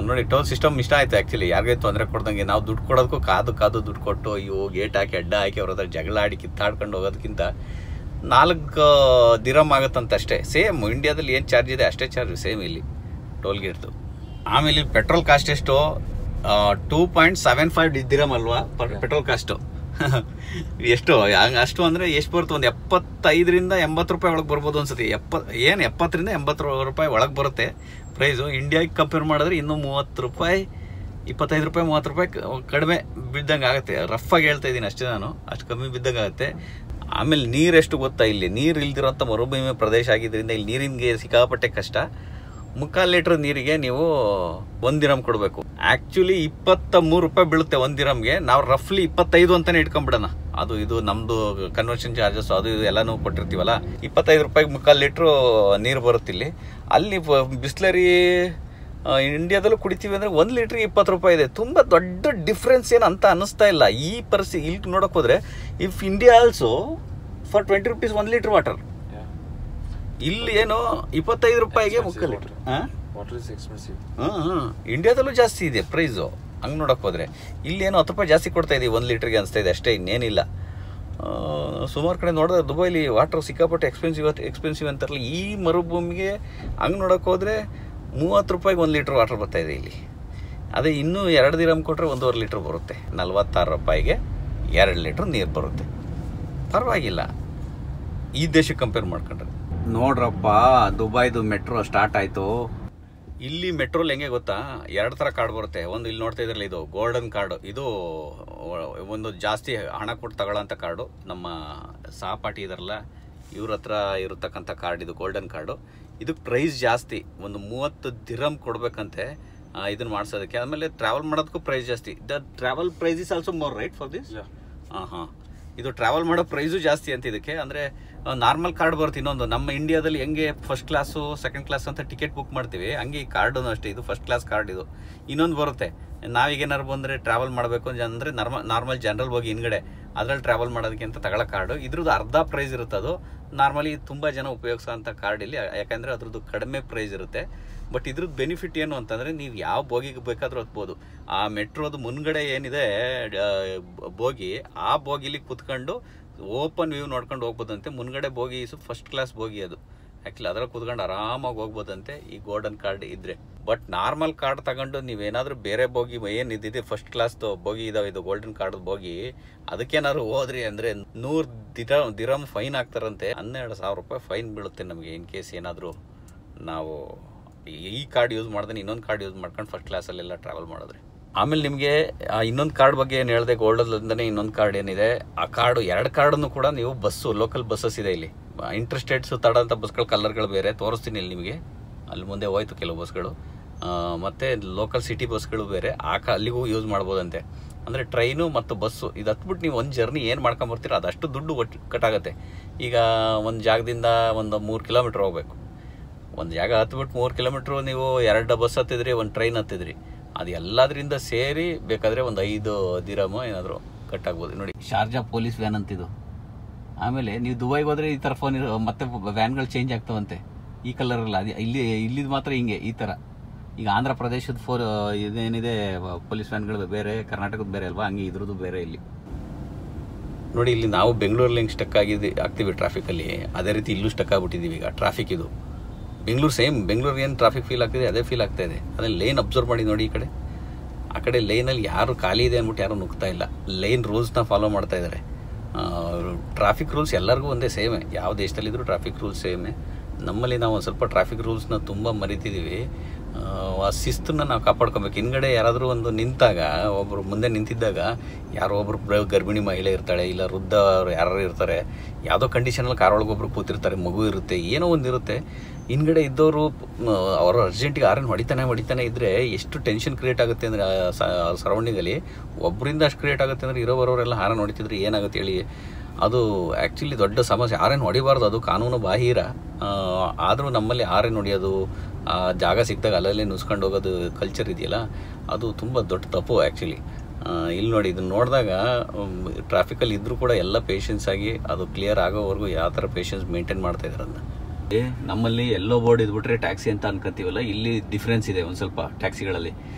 ನೋಡಿ ಟೋಲ್ ಸಿಸ್ಟಮ್ ಇಷ್ಟ ಆಯ್ತು ಆ್ಯಕ್ಚುಲಿ. ಯಾರಿಗೆ ತೊಂದರೆ ಕೊಡ್ದಂಗೆ ನಾವು ದುಡ್ಡು ಕೊಡೋದಕ್ಕೂ ಕಾದು ದುಡ್ಡು ಕೊಟ್ಟು ಇವು ಗೇಟ್ ಹಾಕಿ ಅಡ್ಡ ಹಾಕಿ ಅವ್ರ ಹತ್ರ ಜಗಳ ಆಡಿ ಕಿತ್ತಾಡ್ಕೊಂಡು ಹೋಗೋದಕ್ಕಿಂತ 4 ದಿರಮ್ ಆಗುತ್ತಂತ ಅಷ್ಟೇ. ಸೇಮ್ ಇಂಡಿಯಾದಲ್ಲಿ ಏನು ಚಾರ್ಜ್ ಇದೆ ಅಷ್ಟೇ ಚಾರ್ಜ್ ಸೇಮ್ ಇಲ್ಲಿ ಟೋಲ್ ಗೇಟ್ದು. ಆಮೇಲೆ ಪೆಟ್ರೋಲ್ ಕಾಸ್ಟ್ ಎಷ್ಟು? 2.75 ದಿರಮ್ ಅಲ್ವಾ ಪೆಟ್ರೋಲ್ ಕಾಸ್ಟು. ಎಷ್ಟು ಅಷ್ಟು ಅಂದರೆ ಎಷ್ಟು ಬರುತ್ತೆ? ಒಂದು 75ರಿಂದ 80 ರೂಪಾಯಿ ಒಳಗೆ ಬರ್ಬೋದು ಅನ್ಸುತ್ತೆ. 70ರಿಂದ 80 ರೂಪಾಯಿ ಒಳಗೆ ಬರುತ್ತೆ ಪ್ರೈಸು. ಇಂಡಿಯಾಗೆ ಕಂಪೇರ್ ಮಾಡಿದ್ರೆ ಇನ್ನೂ 30 ರೂಪಾಯಿ 25 ರೂಪಾಯಿ 30 ರೂಪಾಯಿ ಕಡಿಮೆ ಬಿದ್ದಂಗೆ ಆಗುತ್ತೆ. ರಫಾಗಿ ಹೇಳ್ತಾ ಇದ್ದೀನಿ ಅಷ್ಟೇ, ನಾನು ಅಷ್ಟು ಕಮ್ಮಿ ಬಿದ್ದಂಗೆ ಆಗುತ್ತೆ. ಆಮೇಲೆ ನೀರೆಷ್ಟು ಗೊತ್ತಾ? ಇಲ್ಲಿ ನೀರು ಇಲ್ದಿರೋಂಥ ಮರುಭೂಮಿ ಪ್ರದೇಶ ಆಗಿದ್ದರಿಂದ ಇಲ್ಲಿ ನೀರಿನಿಗೆ ಸಿಕ್ಕಾಪಟ್ಟೆ ಕಷ್ಟ. 3/4 ಲೀಟ್ರ್ ನೀರಿಗೆ ನೀವು 1 ದಿರಮ್ ಕೊಡಬೇಕು. ಆ್ಯಕ್ಚುಲಿ 23 ರೂಪಾಯಿ ಬೀಳುತ್ತೆ 1 ದಿರಮ್ಗೆ. ನಾವು ರಫ್ಲಿ 25 ಅಂತಲೇ ಇಟ್ಕೊಂಡ್ಬಿಡೋಣ. ಅದು ಇದು ನಮ್ಮದು ಕನ್ವರ್ಷನ್ ಚಾರ್ಜಸ್ ಅದು ಇದು ಎಲ್ಲನೂ ಕೊಟ್ಟಿರ್ತೀವಲ್ಲ. 25 ರೂಪಾಯಿಗೆ 3/4 ಲೀಟ್ರು ನೀರು ಬರುತ್ತೆ ಇಲ್ಲಿ. ಅಲ್ಲಿ ಬಿಸ್ಲರಿ ಇಂಡಿಯಾದಲ್ಲೂ ಕುಡಿತೀವಿ ಅಂದರೆ 1 ಲೀಟ್ರಿಗೆ 20 ರೂಪಾಯಿ ಇದೆ. ತುಂಬ ದೊಡ್ಡ ಡಿಫ್ರೆನ್ಸ್ ಏನು ಅಂತ ಅನ್ನಿಸ್ತಾ ಇಲ್ಲ ಈ ಪರಿಸ್ಥಿತಿ. ಇಲ್ಲಿ ನೋಡೋಕೆ ಹೋದರೆ if India also for 20 rupees 1 litre water. ಇಲ್ಲಿ ಏನು 25 ರೂಪಾಯಿಗೆ 3/4 ಲೀಟ್ರ್. ಇಂಡಿಯಾದಲ್ಲೂ ಜಾಸ್ತಿ ಇದೆ ಪ್ರೈಸು. ಹಂಗೆ ನೋಡೋಕೆ ಹೋದರೆ ಇಲ್ಲಿ ಏನು 10 ರೂಪಾಯಿ ಜಾಸ್ತಿ ಕೊಡ್ತಾ ಇದೀವಿ 1 ಲೀಟ್ರಿಗೆ ಅನಿಸ್ತಾ ಇದೆ ಅಷ್ಟೇ, ಇನ್ನೇನಿಲ್ಲ. ಸುಮಾರು ಕಡೆ ನೋಡಿದ್ರೆ ದುಬೈಲಿ ವಾಟರ್ ಸಿಕ್ಕಾಪಟ್ಟೆ ಎಕ್ಸ್ಪೆನ್ಸಿವ್ ಅಂತಾರಲ್ಲ. ಈ ಮರುಭೂಮಿಗೆ ಹಂಗೆ ನೋಡೋಕೆ ಹೋದರೆ 30 ರೂಪಾಯಿಗೆ 1 ಲೀಟ್ರ್ ವಾಟರ್ ಬರ್ತಾ ಇದೆ ಇಲ್ಲಿ. ಅದೇ ಇನ್ನೂ 2 ದಿರಮ್ ಕೊಟ್ಟರೆ 1.5 ಲೀಟ್ರ್ ಬರುತ್ತೆ. 46 ರೂಪಾಯಿಗೆ 2 ಲೀಟ್ರ್ ನೀರು ಬರುತ್ತೆ. ಪರವಾಗಿಲ್ಲ ಈ ದೇಶಕ್ಕೆ ಕಂಪೇರ್ ಮಾಡ್ಕೊಂಡ್ರೆ. ನೋಡ್ರಪ್ಪ, ದುಬೈದು ಮೆಟ್ರೋ ಸ್ಟಾರ್ಟ್ ಆಯಿತು. ಇಲ್ಲಿ ಮೆಟ್ರೋಲ್ ಹೆಂಗೆ ಗೊತ್ತಾ? 2 ಥರ ಕಾರ್ಡ್ ಬರುತ್ತೆ. ಒಂದು ಇಲ್ಲಿ ನೋಡ್ತಾ ಇದ್ರಲ್ಲ, ಇದು ಗೋಲ್ಡನ್ ಕಾರ್ಡು. ಇದು ಒಂದು ಜಾಸ್ತಿ ಹಣ ಕೊಟ್ಟು ತಗೊಳ್ಳೋಂಥ ಕಾರ್ಡು. ನಮ್ಮ ಸಹಪಾಠಿ ಇದಾರಲ್ಲ ಇವ್ರ ಹತ್ರ ಇರತಕ್ಕಂಥ ಕಾರ್ಡ್ ಇದು ಗೋಲ್ಡನ್ ಕಾರ್ಡು. ಇದು ಪ್ರೈಸ್ ಜಾಸ್ತಿ, ಒಂದು 30 ದಿರಮ್ ಕೊಡಬೇಕಂತೆ ಇದನ್ನು ಮಾಡಿಸೋದಕ್ಕೆ. ಆಮೇಲೆ ಟ್ರಾವೆಲ್ ಮಾಡೋದಕ್ಕೂ ಪ್ರೈಸ್ ಜಾಸ್ತಿ. The travel price is also more right for this. ಹಾಂ, ಇದು ಟ್ರಾವೆಲ್ ಮಾಡೋ ಪ್ರೈಸು ಜಾಸ್ತಿ ಅಂತ ಇದಕ್ಕೆ. ಅಂದರೆ ನಾರ್ಮಲ್ ಕಾರ್ಡ್ ಬರುತ್ತೆ. ಇನ್ನೊಂದು ನಮ್ಮ ಇಂಡಿಯಾದಲ್ಲಿ ಹೆಂಗೆ ಫಸ್ಟ್ ಕ್ಲಾಸು ಸೆಕೆಂಡ್ ಕ್ಲಾಸ್ ಅಂತ ಟಿಕೆಟ್ ಬುಕ್ ಮಾಡ್ತೀವಿ, ಹಂಗೆ ಈ ಕಾರ್ಡು ಅಷ್ಟೇ. ಇದು ಫಸ್ಟ್ ಕ್ಲಾಸ್ ಕಾರ್ಡ್. ಇದು ಇನ್ನೊಂದು ಬರುತ್ತೆ, ನಾವೀಗೇನಾರು ಬಂದರೆ ಟ್ರಾವೆಲ್ ಮಾಡಬೇಕು ಅಂದರೆ ನಾರ್ಮಲ್ ಜನರಲ್ ಹೋಗಿ ಹಿಂದ್ಗಡೆ ಅದರಲ್ಲಿ ಟ್ರಾವೆಲ್ ಮಾಡೋದಕ್ಕೆ ಅಂತ ತಗೊಳ್ಳೋ ಕಾರ್ಡು. ಇದ್ರದ್ದು ಅರ್ಧ ಪ್ರೈಸ್ ಇರುತ್ತೆ. ಅದು ನಾರ್ಮಲಿ ತುಂಬ ಜನ ಉಪಯೋಗಿಸೋ ಅಂಥ ಕಾರ್ಡ್ ಇಲ್ಲಿ, ಯಾಕಂದರೆ ಅದ್ರದ್ದು ಕಡಿಮೆ ಪ್ರೈಸ್ ಇರುತ್ತೆ. ಬಟ್ ಇದ್ರದ್ದು ಬೆನಿಫಿಟ್ ಏನು ಅಂತಂದರೆ ನೀವು ಯಾವ ಬೋಗಿಗೆ ಬೇಕಾದರೂ ಹತ್ಬೋದು. ಆ ಮೆಟ್ರೋದು ಮುನ್ಗಡೆ ಏನಿದೆ ಬೋಗಿ, ಆ ಬೋಗಿಲಿ ಕುತ್ಕೊಂಡು ಓಪನ್ ವ್ಯೂ ನೋಡ್ಕೊಂಡು ಹೋಗ್ಬೋದಂತೆ. ಮುನ್ಗಡೆ ಬೋಗಿ ಫಸ್ಟ್ ಕ್ಲಾಸ್ ಬೋಗಿ ಅದು. ಆ್ಯಕ್ಚುಲಿ ಅದರಲ್ಲಿ ಕುತ್ಕೊಂಡು ಆರಾಮಾಗಿ ಹೋಗ್ಬೋದಂತೆ ಈ ಗೋಲ್ಡನ್ ಕಾರ್ಡ್ ಇದ್ದರೆ. ಬಟ್ ನಾರ್ಮಲ್ ಕಾರ್ಡ್ ತಗೊಂಡು ನೀವೇನಾದರೂ ಬೇರೆ ಬೋಗಿ ಏನು ಇದ್ದಿದೆ ಫಸ್ಟ್ ಕ್ಲಾಸ್ದು ಬೋಗಿ ಇದಾವೆ, ಇದು ಗೋಲ್ಡನ್ ಕಾರ್ಡ್ ಬೋಗಿ, ಅದಕ್ಕೇನಾದ್ರು ಹೋದ್ರಿ ಅಂದರೆ 100 ದಿರಮ್ ಫೈನ್ ಹಾಕ್ತಾರಂತೆ. 12,000 ರೂಪಾಯಿ ಫೈನ್ ಬೀಳುತ್ತೆ ನಮಗೆ ಇನ್ ಕೇಸ್ ಏನಾದರೂ ನಾವು ಈ ಕಾರ್ಡ್ ಯೂಸ್ ಮಾಡ್ದೆ ಇನ್ನೊಂದು ಕಾರ್ಡ್ ಯೂಸ್ ಮಾಡ್ಕೊಂಡು ಫಸ್ಟ್ ಕ್ಲಾಸಲ್ಲೆಲ್ಲ ಟ್ರಾವೆಲ್ ಮಾಡಿದ್ರೆ. ಆಮೇಲೆ ನಿಮಗೆ ಇನ್ನೊಂದು ಕಾರ್ಡ್ ಬಗ್ಗೆ ಏನು ಹೇಳಿದೆ, ಗೋಲ್ಡನ್ಲಂದನೇ ಇನ್ನೊಂದು ಕಾರ್ಡ್ ಏನಿದೆ, ಆ ಕಾರ್ಡು 2 ಕಾರ್ಡನ್ನು ಕೂಡ ನೀವು ಬಸ್ಸು ಲೋಕಲ್ ಬಸ್ಸಸ್ ಇದೆ ಇಲ್ಲಿ. ಇಂಟರ್ಸ್ಟೇಟ್ ಸುತ್ತಾಡೋಂಥ ಬಸ್ಗಳ ಕಲರ್ಗಳು ಬೇರೆ ತೋರಿಸ್ತೀನಿ ಇಲ್ಲಿ ನಿಮಗೆ. ಅಲ್ಲಿ ಮುಂದೆ ಹೋಯ್ತು ಕೆಲವು ಬಸ್ಗಳು. ಮತ್ತು ಲೋಕಲ್ ಸಿಟಿ ಬಸ್ಗಳು ಬೇರೆ, ಅಲ್ಲಿಗೂ ಯೂಸ್ ಮಾಡ್ಬೋದಂತೆ. ಅಂದರೆ ಟ್ರೈನು ಮತ್ತು ಬಸ್ಸು ಇದು ಹತ್ಬಿಟ್ಟು ನೀವು ಒಂದು ಜರ್ನಿ ಏನು ಮಾಡ್ಕೊಂಬರ್ತೀರ ಅದಷ್ಟು ದುಡ್ಡು ಕಟ್ಟಾಗುತ್ತೆ. ಈಗ ಒಂದು ಜಾಗದಿಂದ ಒಂದು 3 ಕಿಲೋಮೀಟ್ರ್ ಹೋಗ್ಬೇಕು, ಒಂದು ಜಾಗ ಹತ್ಬಿಟ್ಟು 3 ಕಿಲೋಮೀಟ್ರು ನೀವು 2 ಬಸ್ ಹತ್ತಿದ್ರಿ, ಒಂದು ಟ್ರೈನ್ ಹತ್ತಿದ್ರಿ, ಅದು ಎಲ್ಲದರಿಂದ ಸೇರಿ ಬೇಕಾದರೆ ಒಂದು 5 ದಿರಮು ಏನಾದರೂ ಕಟ್ಟಾಗ್ಬೋದು. ನೋಡಿ ಶಾರ್ಜಾ ಪೊಲೀಸ್ ವ್ಯಾನ್ ಅಂತಿದ್ದು. ಆಮೇಲೆ ನೀವು ದುಬೈಗೆ ಹೋದರೆ ಈ ಥರ ಫೋನ್ ಮತ್ತೆ ವ್ಯಾನ್ಗಳು ಚೇಂಜ್ ಆಗ್ತಾವಂತೆ, ಈ ಕಲರಲ್ಲ. ಅದು ಇಲ್ಲಿದು ಮಾತ್ರ ಹಿಂಗೆ ಈ ಥರ. ಈಗ ಆಂಧ್ರ ಪ್ರದೇಶದ ಇದೇನಿದೆ ಪೊಲೀಸ್ ವ್ಯಾನ್ಗಳು ಬೇರೆ, ಕರ್ನಾಟಕದ ಬೇರೆ ಅಲ್ವಾ, ಹಂಗೆ ಇದ್ರದ್ದು ಬೇರೆ. ಇಲ್ಲಿ ನೋಡಿ, ಇಲ್ಲಿ ನಾವು ಬೆಂಗಳೂರಲ್ಲಿ ಹೆಂಗೆ ಸ್ಟಕ್ ಆಗ್ತೀವಿ ಟ್ರಾಫಿಕಲ್ಲಿ, ಅದೇ ರೀತಿ ಇಲ್ಲೂ ಸ್ಟಕ್ ಆಗಿಬಿಟ್ಟಿದ್ದೀವಿ ಈಗ ಟ್ರಾಫಿಕ್. ಇದು ಬೆಂಗಳೂರು ಸೇಮ್, ಬೆಂಗಳೂರಿಗೆ ಏನು ಟ್ರಾಫಿಕ್ ಫೀಲ್ ಆಗ್ತಿದೆ ಅದೇ ಫೀಲ್ ಆಗ್ತಾ ಇದೆ. ಅದೇ ಲೈನ್ ಅಬ್ಸರ್ವ್ ಮಾಡಿ ನೋಡಿ, ಆ ಕಡೆ ಲೈನಲ್ಲಿ ಯಾರು ಖಾಲಿ ಇದೆ ಅಂದ್ಬಿಟ್ಟು ಯಾರು ನುಗ್ತಾ ಇಲ್ಲ, ಲೈನ್ ರೂಲ್ಸ್ನ ಫಾಲೋ ಮಾಡ್ತಾ ಇದ್ದಾರೆ. ಟ್ರಾಫಿಕ್ ರೂಲ್ಸ್ ಎಲ್ಲರಿಗೂ ಒಂದೇ ಸೇಮೇ, ಯಾವ ದೇಶದಲ್ಲಿದ್ದರೂ ಟ್ರಾಫಿಕ್ ರೂಲ್ಸ್ ಸೇಮೇ. ನಮ್ಮಲ್ಲಿ ನಾವು ಒಂದು ಸ್ವಲ್ಪ ಟ್ರಾಫಿಕ್ ರೂಲ್ಸ್ನ ತುಂಬ ಮರಿತಿದ್ದೀವಿ. ಆ ಶಿಸ್ತನ್ನು ನಾವು ಕಾಪಾಡ್ಕೊಬೇಕು. ಹಿಂದ್ಗಡೆ ಯಾರಾದರೂ ಒಂದು ನಿಂತಾಗ, ಒಬ್ಬರು ಮುಂದೆ ನಿಂತಿದ್ದಾಗ ಯಾರೋ ಒಬ್ಬರು ಗರ್ಭಿಣಿ ಮಹಿಳೆ ಇರ್ತಾಳೆ, ಇಲ್ಲ ವೃದ್ಧ ಯಾರು ಇರ್ತಾರೆ, ಯಾವುದೋ ಕಂಡೀಷನಲ್ಲಿ ಕಾರ್ ಒಳಗೊಬ್ರು ಕೂತಿರ್ತಾರೆ, ಮಗು ಇರುತ್ತೆ, ಏನೋ ಒಂದು ಇರುತ್ತೆ. ಹಿಂದ್ಗಡೆ ಇದ್ದವರು ಅವರು ಅರ್ಜೆಂಟಿಗೆ ಆರನ್ನು ಹೊಡಿತಾನೆ ಇದ್ದರೆ ಎಷ್ಟು ಟೆನ್ಷನ್ ಕ್ರಿಯೇಟ್ ಆಗುತ್ತೆ ಅಂದರೆ ಸರೌಂಡಿಂಗಲ್ಲಿ ಒಬ್ಬರಿಂದ ಅಷ್ಟು ಕ್ರಿಯೇಟ್ ಆಗುತ್ತೆ ಅಂದರೆ ಇರೋ ಬರೋರೆಲ್ಲ ಹಾರನ್ನು ಹೊಡಿತಿದ್ರೆ ಏನಾಗುತ್ತೆ ಹೇಳಿ. ಅದು ಆ್ಯಕ್ಚುಲಿ ದೊಡ್ಡ ಸಮಸ್ಯೆ. ಆರೇನು ಹೊಡಿಬಾರ್ದು, ಅದು ಕಾನೂನು ಬಾಹಿರ. ಆದರೂ ನಮ್ಮಲ್ಲಿ ಆರೇನು ಹೊಡಿಯೋದು, ಜಾಗ ಸಿಕ್ಕಿದಾಗ ಅಲ್ಲಲ್ಲೇ ನುಸ್ಕೊಂಡು ಹೋಗೋದು ಕಲ್ಚರ್ ಇದೆಯಲ್ಲ, ಅದು ತುಂಬ ದೊಡ್ಡ ತಪ್ಪು ಆ್ಯಕ್ಚುಲಿ. ಇಲ್ಲಿ ನೋಡಿ, ಇದನ್ನು ನೋಡಿದಾಗ ಟ್ರಾಫಿಕಲ್ಲಿ ಇದ್ದರೂ ಕೂಡ ಎಲ್ಲ ಪೇಷನ್ಸ್ ಆಗಿ ಅದು ಕ್ಲಿಯರ್ ಆಗೋವರೆಗೂ ಯಾವ ಥರ ಪೇಷನ್ಸ್ ಮೇಂಟೈನ್ ಮಾಡ್ತಾಯಿದ್ದಾರೆ ಅದನ್ನ. ನಮ್ಮಲ್ಲಿ ಎಲ್ಲೋ ಬೋರ್ಡ್ ಇದ್ಬಿಟ್ರೆ ಟ್ಯಾಕ್ಸಿ ಅಂತ ಅನ್ಕೋತೀವಲ್ಲ, ಇಲ್ಲಿ ಡಿಫ್ರೆನ್ಸ್ ಇದೆ ಒಂದು ಸ್ವಲ್ಪ ಟ್ಯಾಕ್ಸಿಗಳಲ್ಲಿ.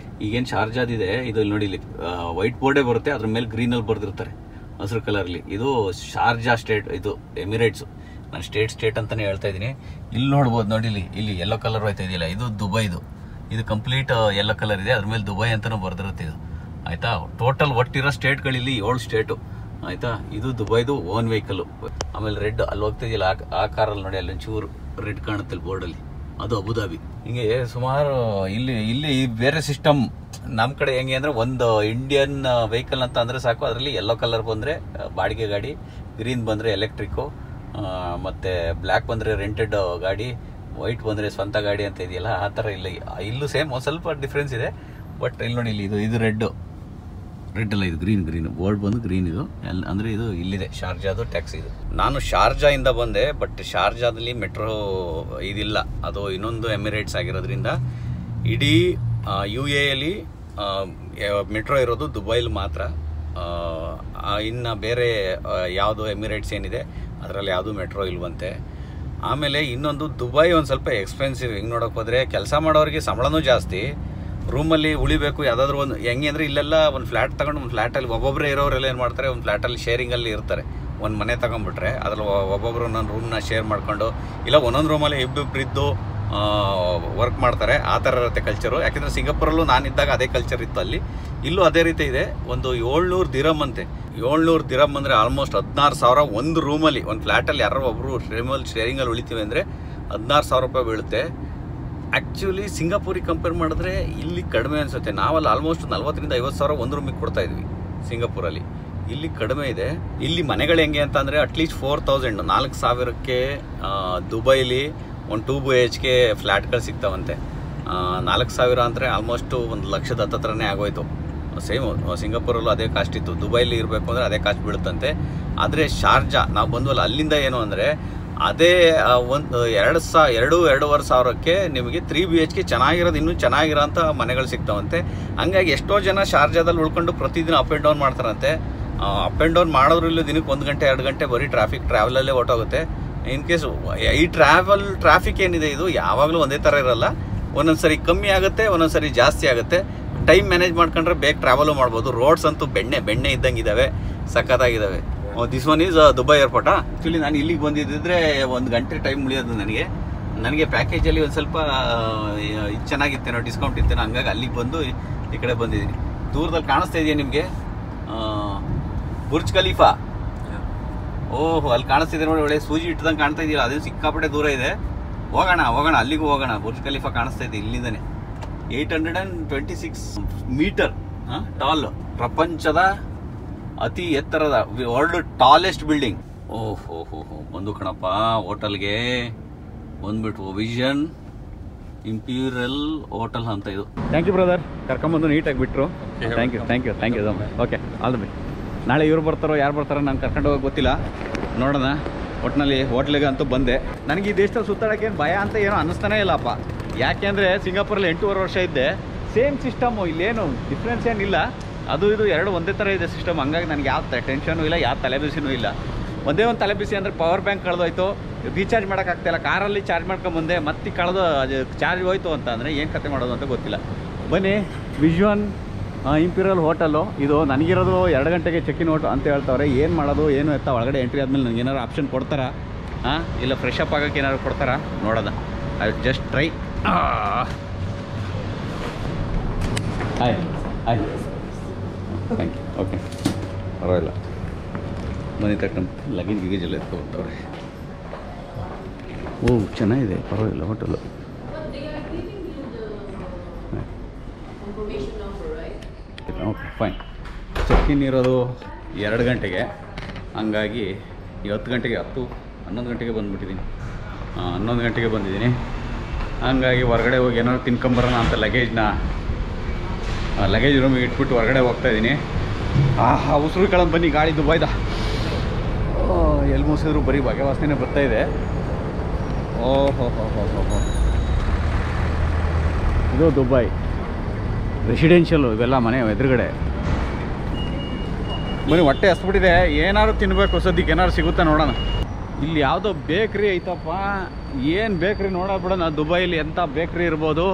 ಈಗೇನು ಶಾರ್ಜಾದಿದೆ, ಇದು ಇಲ್ಲಿ ನೋಡಿ, ಇಲ್ಲಿ ವೈಟ್ ಬೋರ್ಡೇ ಬರುತ್ತೆ, ಅದ್ರ ಮೇಲೆ ಗ್ರೀನಲ್ಲಿ ಬರೆದಿರ್ತಾರೆ ಹಸಿರು ಕಲರ್ಲಿ. ಇದು ಶಾರ್ಜಾ ಸ್ಟೇಟ್, ಇದು ಎಮಿರೇಟ್ಸು. ನಾನು ಸ್ಟೇಟ್ ಅಂತಲೇ ಹೇಳ್ತಾ ಇದ್ದೀನಿ. ಇಲ್ಲಿ ನೋಡ್ಬೋದು ನೋಡಿ, ಇಲ್ಲಿ ಯೆಲ್ಲೋ ಕಲರ್ ಹೋಯ್ತಾ ಇದೆಯಲ್ಲ, ಇದು ದುಬೈದು. ಇದು ಕಂಪ್ಲೀಟ್ ಯೆಲ್ಲೋ ಕಲರ್ ಇದೆ, ಅದ್ರ ಮೇಲೆ ದುಬೈ ಅಂತಲೂ ಬರೆದಿರುತ್ತೆ ಇದು, ಆಯಿತಾ. ಟೋಟಲ್ ಒಟ್ಟಿರೋ ಸ್ಟೇಟ್ಗಳಿಲ್ಲಿ 7 ಸ್ಟೇಟು, ಆಯಿತಾ. ಇದು ದುಬೈದು ಓನ್ ವೆಹಿಕಲ್ಲು. ಆಮೇಲೆ ರೆಡ್ ಅಲ್ಲಿ ಹೋಗ್ತಿದೆಯಲ್ಲ, ಆ ಕಾರಲ್ಲಿ ನೋಡಿ, ಅಲ್ಲಿ ಒಂಚೂರು ರೆಡ್ ಕಾಣುತ್ತೆ ಬೋರ್ಡಲ್ಲಿ, ಅದು ಅಬುದಾಬಿ. ಹಿಂಗೆ ಸುಮಾರು ಇಲ್ಲಿ ಬೇರೆ ಸಿಸ್ಟಮ್. ನಮ್ಮ ಕಡೆ ಹೆಂಗೆ ಅಂದರೆ, ಒಂದು ಇಂಡಿಯನ್ ವೆಹಿಕಲ್ ಅಂತ ಅಂದರೆ ಸಾಕು, ಅದರಲ್ಲಿ ಯೆಲ್ಲೋ ಕಲರ್ ಬಂದರೆ ಬಾಡಿಗೆ ಗಾಡಿ, ಗ್ರೀನ್ ಬಂದರೆ ಎಲೆಕ್ಟ್ರಿಕ್ಕು, ಮತ್ತು ಬ್ಲ್ಯಾಕ್ ಬಂದರೆ ರೆಂಟೆಡ್ ಗಾಡಿ, ವೈಟ್ ಬಂದರೆ ಸ್ವಂತ ಗಾಡಿ ಅಂತ ಇದೆಯಲ್ಲ, ಆ ಥರ ಇಲ್ಲ. ಇಲ್ಲೂ ಸೇಮ್ ಒಂದು ಸ್ವಲ್ಪ ಡಿಫ್ರೆನ್ಸ್ ಇದೆ. ಬಟ್ ಇಲ್ಲಿ ನೋಡಿ, ಇದು ರೆಡ್ ಅಲ್ಲ, ಇದು ಗ್ರೀನ್ ಬೋರ್ಡ್ ಬಂದು ಗ್ರೀನ್. ಇದು ಅಂದರೆ ಇದು ಇಲ್ಲಿದೆ ಶಾರ್ಜಾದು ಟ್ಯಾಕ್ಸಿ. ಇದು ನಾನು ಶಾರ್ಜಾಯಿಂದ ಬಂದೆ, ಬಟ್ ಶಾರ್ಜಾದಲ್ಲಿ ಮೆಟ್ರೋ ಇದಿಲ್ಲ, ಅದು ಇನ್ನೊಂದು ಎಮಿರೇಟ್ಸ್ ಆಗಿರೋದ್ರಿಂದ ಇಡೀ UAEಯಲ್ಲಿ ಮೆಟ್ರೋ ಇರೋದು ದುಬೈಲಿ ಮಾತ್ರ. ಇನ್ನು ಬೇರೆ ಯಾವುದು ಎಮಿರೇಟ್ಸ್ ಏನಿದೆ ಅದರಲ್ಲಿ ಯಾವುದು ಮೆಟ್ರೋ ಇಲ್ವಂತೆ. ಆಮೇಲೆ ಇನ್ನೊಂದು, ದುಬೈ ಒಂದು ಸ್ವಲ್ಪ ಎಕ್ಸ್ಪೆನ್ಸಿವ್. ಹಿಂಗೆ ನೋಡೋಕೆ ಹೋದರೆ ಕೆಲಸ ಮಾಡೋರಿಗೆ ಸಂಬಳನೂ ಜಾಸ್ತಿ, ರೂಮಲ್ಲಿ ಉಳಿಬೇಕು ಯಾವುದಾದ್ರೂ ಒಂದು. ಹೆಂಗೆ ಅಂದರೆ, ಇಲ್ಲೆಲ್ಲ ಒಂದು ಫ್ಲ್ಯಾಟ್ ತೊಗೊಂಡು ಒಂದು ಫ್ಲ್ಯಾಟಲ್ಲಿ ಒಬ್ಬೊಬ್ಬರೇ ಇರೋರೆಲ್ಲ ಏನು ಮಾಡ್ತಾರೆ, ಒಂದು ಫ್ಲ್ಯಾಟಲ್ಲಿ ಶೇರಿಂಗಲ್ಲಿ ಇರ್ತಾರೆ. ಒಂದು ಮನೆ ತೊಗೊಂಡ್ಬಿಟ್ರೆ ಅದ್ರಲ್ಲಿ ಒಬ್ಬೊಬ್ಬರು ನನ್ನ ರೂಮ್ನ ಶೇರ್ ಮಾಡ್ಕೊಂಡು, ಇಲ್ಲ ಒಂದೊಂದು ರೂಮಲ್ಲಿ ಇಬ್ಬರಿದ್ದು ವರ್ಕ್ ಮಾಡ್ತಾರೆ. ಆ ಥರ ಇರುತ್ತೆ ಕಲ್ಚರು. ಯಾಕೆಂದರೆ ಸಿಂಗಾಪುರಲ್ಲೂ ನಾನಿದ್ದಾಗ ಅದೇ ಕಲ್ಚರ್ ಇತ್ತು, ಅಲ್ಲಿ ಇಲ್ಲೂ ಅದೇ ರೀತಿ ಇದೆ. ಒಂದು 700 ದಿರಮ್ ಅಂತೆ. 700 ದಿರಮ್ ಅಂದರೆ ಆಲ್ಮೋಸ್ಟ್ 16,000 ಒಂದು ರೂಮಲ್ಲಿ, ಒಂದು ಫ್ಲ್ಯಾಟಲ್ಲಿ ಯಾರೋ ಒಬ್ಬರು ಶೇರಿಂಗಲ್ಲಿ ಉಳಿತೀವಿ ಅಂದರೆ 16,000 ರೂಪಾಯಿ ಬೀಳುತ್ತೆ. ಆ್ಯಕ್ಚುಲಿ ಸಿಂಗಾಪುರಿಗೆ ಕಂಪೇರ್ ಮಾಡಿದ್ರೆ ಇಲ್ಲಿ ಕಡಿಮೆ ಅನಿಸುತ್ತೆ. ನಾವಲ್ಲಿ ಆಲ್ಮೋಸ್ಟ್ 40,000 50,000 ಒಂದು ರೂಮಿಗೆ ಕೊಡ್ತಾ ಇದ್ವಿ ಸಿಂಗಾಪುರಲ್ಲಿ. ಇಲ್ಲಿ ಕಡಿಮೆ ಇದೆ. ಇಲ್ಲಿ ಮನೆಗಳು ಹೆಂಗೆ ಅಂತ ಅಂದರೆ, ಅಟ್ಲೀಸ್ಟ್ 4,000 4,000ಕ್ಕೆ ದುಬೈಲಿ ಒಂದು 2 BHK ಫ್ಲ್ಯಾಟ್ಗಳು ಸಿಗ್ತಾವಂತೆ. 4,000 ಅಂದರೆ ಆಲ್ಮೋಸ್ಟು 1,00,000 ಹತ್ತತ್ರನೇ ಆಗೋಯ್ತು. ಸೇಮು ಸಿಂಗಾಪುರಲ್ಲೂ ಅದೇ ಕಾಸ್ಟ್ ಇತ್ತು. ದುಬೈಲಿ ಇರಬೇಕು ಅಂದರೆ ಅದೇ ಕಾಸ್ಟ್ ಬೀಳುತ್ತಂತೆ. ಆದರೆ ಶಾರ್ಜಾ ನಾವು ಬಂದ್ವಲ್ಲ, ಅಲ್ಲಿಂದ ಏನು ಅಂದರೆ ಅದೇ ಒಂದು 2,500ಕ್ಕೆ ನಿಮಗೆ 3 BHK ಚೆನ್ನಾಗಿರೋದು, ಇನ್ನೂ ಚೆನ್ನಾಗಿರೋಂಥ ಮನೆಗಳು ಸಿಗ್ತಾವಂತೆ. ಹಂಗಾಗಿ ಎಷ್ಟೋ ಜನ ಶಾರ್ಜಾದಲ್ಲಿ ಉಳ್ಕೊಂಡು ಪ್ರತಿದಿನ ಅಪ್ ಆ್ಯಂಡ್ ಡೌನ್ ಮಾಡ್ತಾರಂತೆ. ಅಪ್ ಆ್ಯಂಡ್ ಡೌನ್ ಮಾಡೋದ್ರೂ ಇಲ್ಲ, ದಿನಕ್ಕೆ 1 ಗಂಟೆ 2 ಗಂಟೆ ಬರೀ ಟ್ರಾವೆಲಲ್ಲೇ ಹೊಟ್ಟೋಗುತ್ತೆ. ಇನ್ ಕೇಸ್ ಈ ಟ್ರಾಫಿಕ್ ಏನಿದೆ, ಇದು ಯಾವಾಗಲೂ ಒಂದೇ ಥರ ಇರಲ್ಲ. ಒಂದೊಂದು ಸರಿ ಕಮ್ಮಿ ಆಗುತ್ತೆ, ಒಂದೊಂದು ಸರಿ ಜಾಸ್ತಿ ಆಗುತ್ತೆ. ಟೈಮ್ ಮ್ಯಾನೇಜ್ ಮಾಡ್ಕೊಂಡ್ರೆ ಬೇಗ ಟ್ರಾವೆಲು ಮಾಡ್ಬೋದು. ರೋಡ್ಸ್ ಅಂತೂ ಬೆಣ್ಣೆ ಇದ್ದಂಗೆ ಇದ್ದಾವೆ, ಸಖತ್ತಾಗಿದ್ದಾವೆ. This one is Dubai airport. Actually ನಾನು ಇಲ್ಲಿಗೆ ಬಂದಿದ್ದರೆ 1 ಗಂಟೆ ಟೈಮ್ ಉಳಿಯೋದು ನನಗೆ ಪ್ಯಾಕೇಜಲ್ಲಿ ಒಂದು ಸ್ವಲ್ಪ ಚೆನ್ನಾಗಿತ್ತೇನೋ, ಡಿಸ್ಕೌಂಟ್ ಇತ್ತೇನೋ, ಹಂಗಾಗಿ ಅಲ್ಲಿಗೆ ಬಂದು ಈ ಕಡೆ ಬಂದಿದ್ದೀನಿ. ದೂರದಲ್ಲಿ ಕಾಣಿಸ್ತಾ ಇದೆಯಾ ನಿಮಗೆ ಬುರ್ಜ್ ಖಲೀಫಾ? ಓಹೋ, ಅಲ್ಲಿ ಕಾಣಿಸ್ತಿದೆ ನೋಡಿ, ಒಳ್ಳೆ ಸೂಜಿ ಇಟ್ಟದಂಗೆ ಕಾಣ್ತಾ ಇದೆಯಲ್ಲ, ಅದೇನು ಸಿಕ್ಕಾಪಟ್ಟೆ ದೂರ ಇದೆ. ಹೋಗೋಣ, ಅಲ್ಲಿಗೂ ಹೋಗೋಣ. ಬುರ್ಜ್ ಖಲೀಫಾ ಕಾಣಿಸ್ತಾ ಇದೆ ಇಲ್ಲಿಂದನೇ. 826 ಮೀಟರ್ ಟಾಲ್, ಪ್ರಪಂಚದ ಅತಿ ಎತ್ತರದ ವರ್ಲ್ಡ್ ಟಾಲೆಸ್ಟ್ ಬಿಲ್ಡಿಂಗ್. ಓಹೋ ಬಂದು ಕಣಪ್ಪ ಹೋಟೆಲ್ಗೆ ಬಂದ್ಬಿಟ್ಟು ವಿಷನ್ ಇಂಪೀರಿಯಲ್ ಹೋಟೆಲ್ ಅಂತ ಇದು. ಥ್ಯಾಂಕ್ ಯು ಬ್ರದರ್, ಕರ್ಕೊಂಬಂದು ನೀಟಾಗಿ ಬಿಟ್ರು. Thank you. Okay. All the ಬೆ. ನಾಳೆ ಇವ್ರು ಬರ್ತಾರೋ ಯಾರು ಬರ್ತಾರೋ ನಾನು ಕರ್ಕೊಂಡು ಹೋಗೋಕೆ ಗೊತ್ತಿಲ್ಲ, ನೋಡೋಣ. ಒಟ್ಟಿನಲ್ಲಿ ಹೋಟ್ಲಿಗೆ ಅಂತೂ ಬಂದೆ. ನನಗೆ ಈ ದೇಶದಲ್ಲಿ ಸುತ್ತಾಡೋಕ್ಕೆ ಏನು ಭಯ ಅಂತ ಏನೋ ಅನ್ನಿಸ್ತಾನೇ ಇಲ್ಲಪ್ಪ. ಯಾಕೆಂದರೆ ಸಿಂಗಾಪುರಲ್ಲಿ 8.5 ವರ್ಷ ಇದ್ದೆ, ಸೇಮ್ ಸಿಸ್ಟಮು, ಇಲ್ಲೇನು ಡಿಫ್ರೆನ್ಸ್ ಏನಿಲ್ಲ. ಅದು ಇದು ಎರಡು ಒಂದೇ ಥರ ಇದೆ ಸಿಸ್ಟಮ್. ಹಂಗಾಗಿ ನನಗೆ ಯಾವ ಟೆನ್ಷನು ಇಲ್ಲ, ಯಾವ ತಲೆಬಿಸಿನೂ ಇಲ್ಲ. ಒಂದೇ ಒಂದು ತಲೆಬಿಸಿ ಅಂದರೆ ಪವರ್ ಬ್ಯಾಂಕ್ ಕಳೆದೋಯ್ತು, ರೀಚಾರ್ಜ್ ಮಾಡೋಕ್ಕಾಗ್ತಾಯಿಲ್ಲ. ಕಾರಲ್ಲಿ ಚಾರ್ಜ್ ಮಾಡ್ಕೊಂಬಂದೆ, ಮತ್ತೆ ಕಳೆದು ಅದು ಚಾರ್ಜ್ ಹೋಯ್ತು ಅಂತ ಅಂದರೆ ಏನು ಕತೆ ಮಾಡೋದು ಅಂತ ಗೊತ್ತಿಲ್ಲ. ಬನ್ನಿ, ವಿಜ್ವನ್ ಇಂಪೀರಿಯಲ್ ಹೋಟೆಲು ಇದು. ನನಗಿರೋದು 2 ಗಂಟೆಗೆ ಚೆಕ್ಕಿನ್ ಔಟ್ ಅಂತ ಹೇಳ್ತವ್ರೆ. ಏನು ಮಾಡೋದು ಏನು ಎತ್ತ ಒಳಗಡೆ ಎಂಟ್ರಿ ಆದಮೇಲೆ ನನಗೆ ಏನಾದ್ರು ಆಪ್ಷನ್ ಕೊಡ್ತಾರಾ, ಇಲ್ಲ ಫ್ರೆಶ್ ಅಪ್ ಆಗೋಕ್ಕೆ ಏನಾದ್ರು ಕೊಡ್ತಾರಾ ನೋಡೋಣ. I just try. Hi hi, thank you. Okay, ಪರವಾಗಿಲ್ಲ. ಮನೆ ತಕ್ಕ ಲಗೇಜ್ ಗಿಗೇಜ್ ಎಲ್ಲ ಎತ್ಕೊಳ್ತವ್ರೆ. ಓ, ಚೆನ್ನಾಗಿದೆ, ಪರವಾಗಿಲ್ಲ ಹೋಟೆಲು. Okay, fine. ಚೆಕ್ಕಿನ್ ಇರೋದು 2 ಗಂಟೆಗೆ, ಹಂಗಾಗಿ ಈ 10 ಗಂಟೆಗೆ 11 ಗಂಟೆಗೆ ಬಂದುಬಿಟ್ಟಿದ್ದೀನಿ. 11 ಗಂಟೆಗೆ ಬಂದಿದ್ದೀನಿ. ಹಂಗಾಗಿ ಹೊರಗಡೆ ಹೋಗಿ ಏನಾದ್ರು ತಿನ್ಕೊಂಬರೋಣ ಅಂತ ಲಗೇಜ್ ರೂಮಿಗೆ ಇಟ್ಬಿಟ್ಟು ಹೊರಗಡೆ ಹೋಗ್ತಾಯಿದ್ದೀನಿ. ಉಸಿರು ಕಳಂದು ಬನ್ನಿ, ಗಾಳಿ ದುಬೈದ. ಎಲ್ಲಿ ಮುಸಿದ್ರು ಬರೀ ಬಗೆ ವಾಸನೆ ಬರ್ತಾಯಿದೆ. ಓಹೋ ಹೋ ಹೋ ಹೋ ಹೋ, ಇದು ದುಬೈ ರೆಸಿಡೆನ್ಷಿಯಲ್ಲು, ಇವೆಲ್ಲ ಮನೆ ಎದುರುಗಡೆ. ಬನ್ನಿ, ಹೊಟ್ಟೆ ಹಸ್ಬಿಟ್ಟಿದೆ, ಏನಾದ್ರು ತಿನ್ನಬೇಕು. ಸದ್ಯಕ್ಕೆ ಏನಾದ್ರು ಸಿಗುತ್ತಾ ನೋಡೋಣ. ಇಲ್ಲಿ ಯಾವುದೋ ಬೇಕ್ರಿ ಐತಪ್ಪ. ಏನು ಬೇಕ್ರಿ ನೋಡೋಣ ಬಿಡೋಣ. ದುಬೈಲಿ ಎಂಥ ಬೇಕ್ರಿ ಇರ್ಬೋದು.